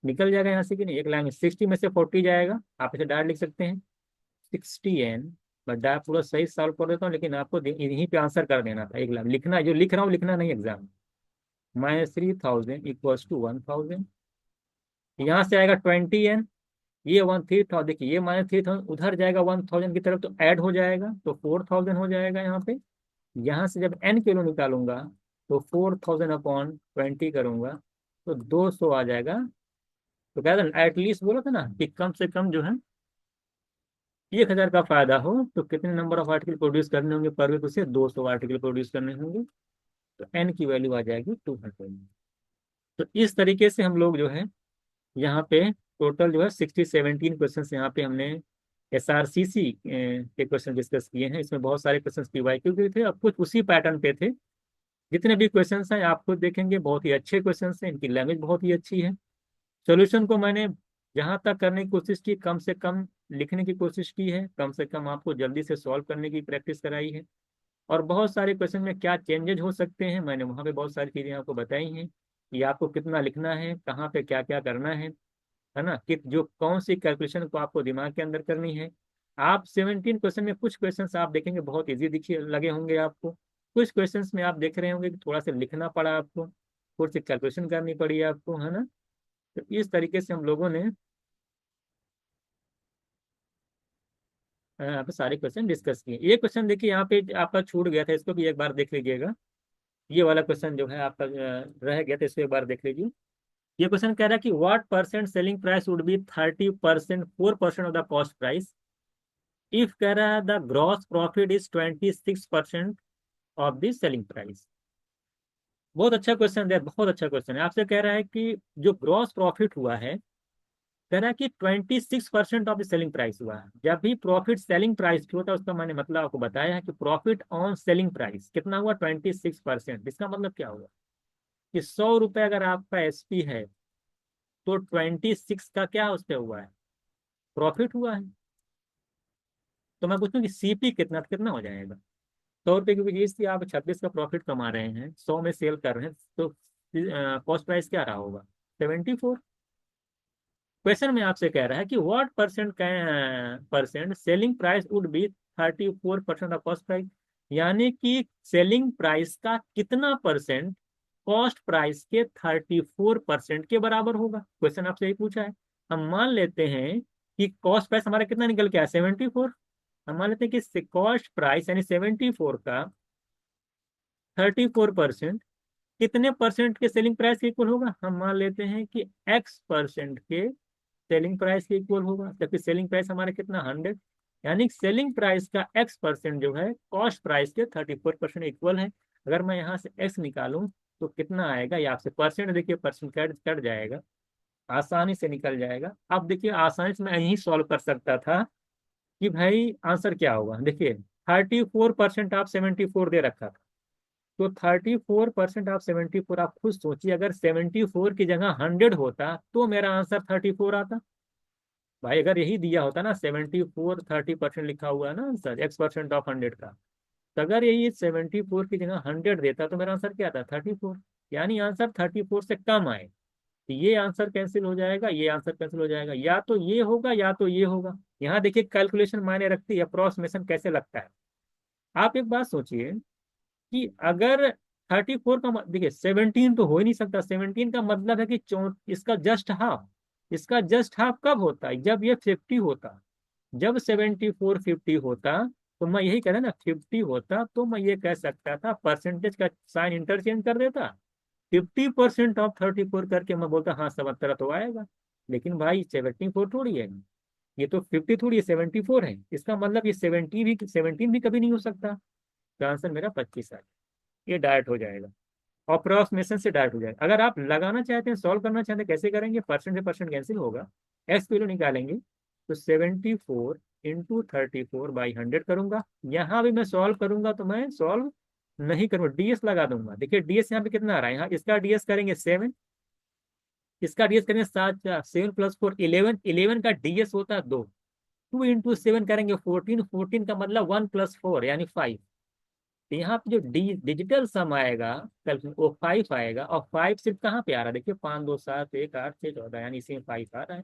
निकल जाएगा यहाँ से कि नहीं? एक लाइन में 60 में से 40 जाएगा, आप इसे डायरेक्ट लिख सकते हैं 60 एन। बट डायरेक्ट पूरा सही सॉल्व कर देता हूँ, लेकिन आपको यहीं पे आंसर कर देना था। एक लाइन लिखना, जो लिख रहा हूँ लिखना नहीं एग्जाम। -3,000 equals to 1,000। यहाँ से आएगा 20 एन। ये 1 3,000, देखिए ये -3,000 उधर जाएगा 1,000 की तरफ, तो ऐड हो जाएगा, तो 4,000 हो जाएगा यहाँ पे। यहाँ से जब एन किलो निकालूंगा, तो 4,000/20 करूंगा, तो 200 आ जाएगा। तो कहता ना, एटलीस्ट बोला था ना कि कम से कम जो है 1,000 का फायदा हो, तो कितने नंबर ऑफ आर्टिकल प्रोड्यूस करने होंगे पर वीक? उसे 200 आर्टिकल प्रोड्यूस करने होंगे। तो एन की वैल्यू आ जाएगी 200। तो इस तरीके से हम लोग जो है यहाँ पे टोटल जो है 17 क्वेश्चन यहाँ पे हमने एसआरसीसी के क्वेश्चन डिस्कस किए हैं। इसमें बहुत सारे क्वेश्चन पीवाईक्यू के थे, अब कुछ उसी पैटर्न पे थे। जितने भी क्वेश्चंस हैं आप खुद देखेंगे, बहुत ही अच्छे क्वेश्चंस हैं, इनकी लैंग्वेज बहुत ही अच्छी है। सॉल्यूशन को मैंने जहाँ तक करने की कोशिश की, कम से कम लिखने की कोशिश की है, कम से कम आपको जल्दी से सॉल्व करने की प्रैक्टिस कराई है। और बहुत सारे क्वेश्चन में क्या चेंजेज हो सकते हैं, मैंने वहाँ पे बहुत सारी चीज़ें आपको बताई हैं कि आपको कितना लिखना है, कहाँ पे क्या क्या करना है ना, कि जो कौन सी कैलकुलेशन को आपको दिमाग के अंदर करनी है। आप 17 क्वेश्चन में कुछ क्वेश्चंस आप देखेंगे बहुत इजी दिखिए लगे होंगे आपको। कुछ क्वेश्चंस में आप देख रहे होंगे कि थोड़ा सा लिखना पड़ा आपको, थोड़ी सी कैलकुलेशन करनी पड़ी आपको, है ना। तो इस तरीके से हम लोगों ने यहाँ पे सारे क्वेश्चन डिस्कस किए। ये क्वेश्चन देखिए यहाँ पे आपका छूट गया था, इसको भी एक बार देख लीजिएगा। ये वाला क्वेश्चन जो है आपका रह गया था, इसको एक बार देख लीजिए। ये क्वेश्चन कह रहा है कि what percent selling price would be 30%, 4% of the cost price if, कह रहा है the gross profit is 26% of the selling price. बहुत अच्छा क्वेश्चन है, बहुत अच्छा क्वेश्चन है। आपसे कह रहा है कि जो ग्रॉस प्रॉफिट हुआ है, कह रहा है कि 26% ऑफ द सेलिंग प्राइस हुआ है। जब भी प्रॉफिट सेलिंग प्राइस की होता है, उसका मैंने मतलब आपको बताया है कि प्रॉफिट ऑन सेलिंग प्राइस कितना हुआ, 26%। इसका मतलब क्या हुआ कि 100 रुपये अगर आपका एसपी है, तो 26 का क्या उस पर हुआ है, प्रॉफिट हुआ है। तो मैं पूछूं कि सीपी कितना कितना हो जाएगा। 100 रुपये की चीज थी, आप 26 का प्रॉफिट कमा रहे हैं, 100 में सेल कर रहे हैं, तो कॉस्ट प्राइस क्या रहा होगा, 74। क्वेश्चन में आपसे कह रहा है कि what percent selling price would be 34% of cost price, यानी कि सेलिंग प्राइस का कितना परसेंट कॉस्ट प्राइस के 34% के बराबर होगा। क्वेश्चन आपसे यही पूछा है। हम मान लेते हैं कि कॉस्ट प्राइस हमारा कितना निकल के आया, 74। हम मान लेते हैं कि कॉस्ट प्राइस यानी 74 का 34% कितने परसेंट के सेलिंग प्राइस के इक्वल होगा। हम मान लेते हैं कि X% के सेलिंग प्राइस के इक्वल होगा, जबकि सेलिंग प्राइस हमारा कितना, 100। यानी सेलिंग प्राइस का X% जो है कॉस्ट प्राइस के 34% इक्वल है। अगर मैं यहाँ से X निकालूं तो कितना आएगा, ये आपसे परसेंट देखिए, परसेंट कट कट जाएगा, आसानी से निकल जाएगा। अब देखिए आसानी से मैं यही सॉल्व कर सकता था कि भाई आंसर क्या होगा। देखिए 34% आप 74 दे रखा था, तो 34% आप 74, आप खुद सोचिए अगर 74 की जगह 100 होता तो मेरा आंसर 34 आता। भाई अगर यही दिया होता ना 74, 30% लिखा हुआ है ना आंसर, X% ऑफ 100 का, तो अगर यही 74 की जगह 100 देता तो मेरा आंसर क्या था, 34। यानी आंसर 34 से कम आए, तो ये आंसर कैंसिल हो जाएगा, ये आंसर कैंसिल हो जाएगा, या तो ये होगा या तो ये होगा। यहाँ देखिए कैलकुलेशन मायने रखती है, अप्रोक्सीमेशन कैसे लगता है। आप एक बात सोचिए कि अगर 34 का देखिए 17 तो हो ही नहीं सकता, 17 का मतलब है कि इसका जस्ट हाफ। इसका जस्ट हाफ कब होता है, जब ये 50 होता। जब 74 50 होता, तो मैं यही कह रहा ना, 50 होता तो मैं ये कह सकता था, परसेंटेज का साइन इंटरचेंज कर देता, 50% ऑफ 34 करके मैं बोलता हाँ 77 तो आएगा। लेकिन भाई 74 थोड़ी है, ये तो 50 थोड़ी है, 74 है। इसका मतलब ये 17 भी कभी नहीं हो सकता। तो आंसर मेरा 25 है। ये डायरेक्ट हो जाएगा, अप्रोक्सीमेशन से डायरेक्ट हो जाएगा। अगर आप लगाना चाहते हैं, सॉल्व करना चाहते हैं, कैसे करेंगे, परसेंट से परसेंट कैंसिल होगा, एक्स वैल्यू निकालेंगे, तो 74 इंटू 34/100 करूंगा। यहाँ भी मैं सॉल्व करूंगा तो मैं सॉल्व नहीं करूंगा, डीएस लगा दूंगा। देखिए डीएस यहाँ पे कितना आ रहा है, यहाँ इसका डीएस करेंगे 7, इसका डीएस करेंगे 7, 7 + 4 11, 11 का डीएस होता है 2, 2 इंटू 7 करेंगे 14, 14 का मतलब 1 + 4 यानी 5। तो यहाँ पे जो डिजिटल सम आएगा कल वो 5 आएगा, और 5 सिर्फ कहाँ पे आ रहा है, देखिए 5 2 7 1 8 6 14, यानी इसी में 5 आ रहा है।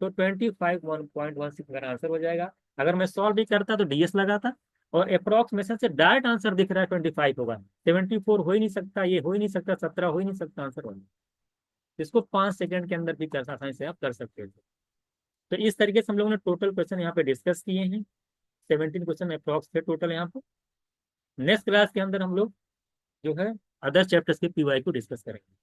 तो 25 मेरा आंसर हो जाएगा। अगर मैं सॉल्व भी करता तो डीएस लगाता, और अप्रोक्सीमेशन से डायरेक्ट आंसर दिख रहा है 25 होगा। 74 हो ही नहीं सकता, ये हो ही नहीं सकता, 17 हो ही नहीं सकता, आंसर होगा। इसको 5 सेकंड के अंदर भी कर आसानी से आप कर सकते थे। तो इस तरीके से हम लोगों ने टोटल क्वेश्चन यहाँ पे डिस्कस किए हैं। 17 क्वेश्चन अप्रॉक्स थे टोटल यहाँ पे। नेक्स्ट क्लास के अंदर हम लोग जो है अदर चैप्टर्स के पीवाई को डिस्कस करेंगे।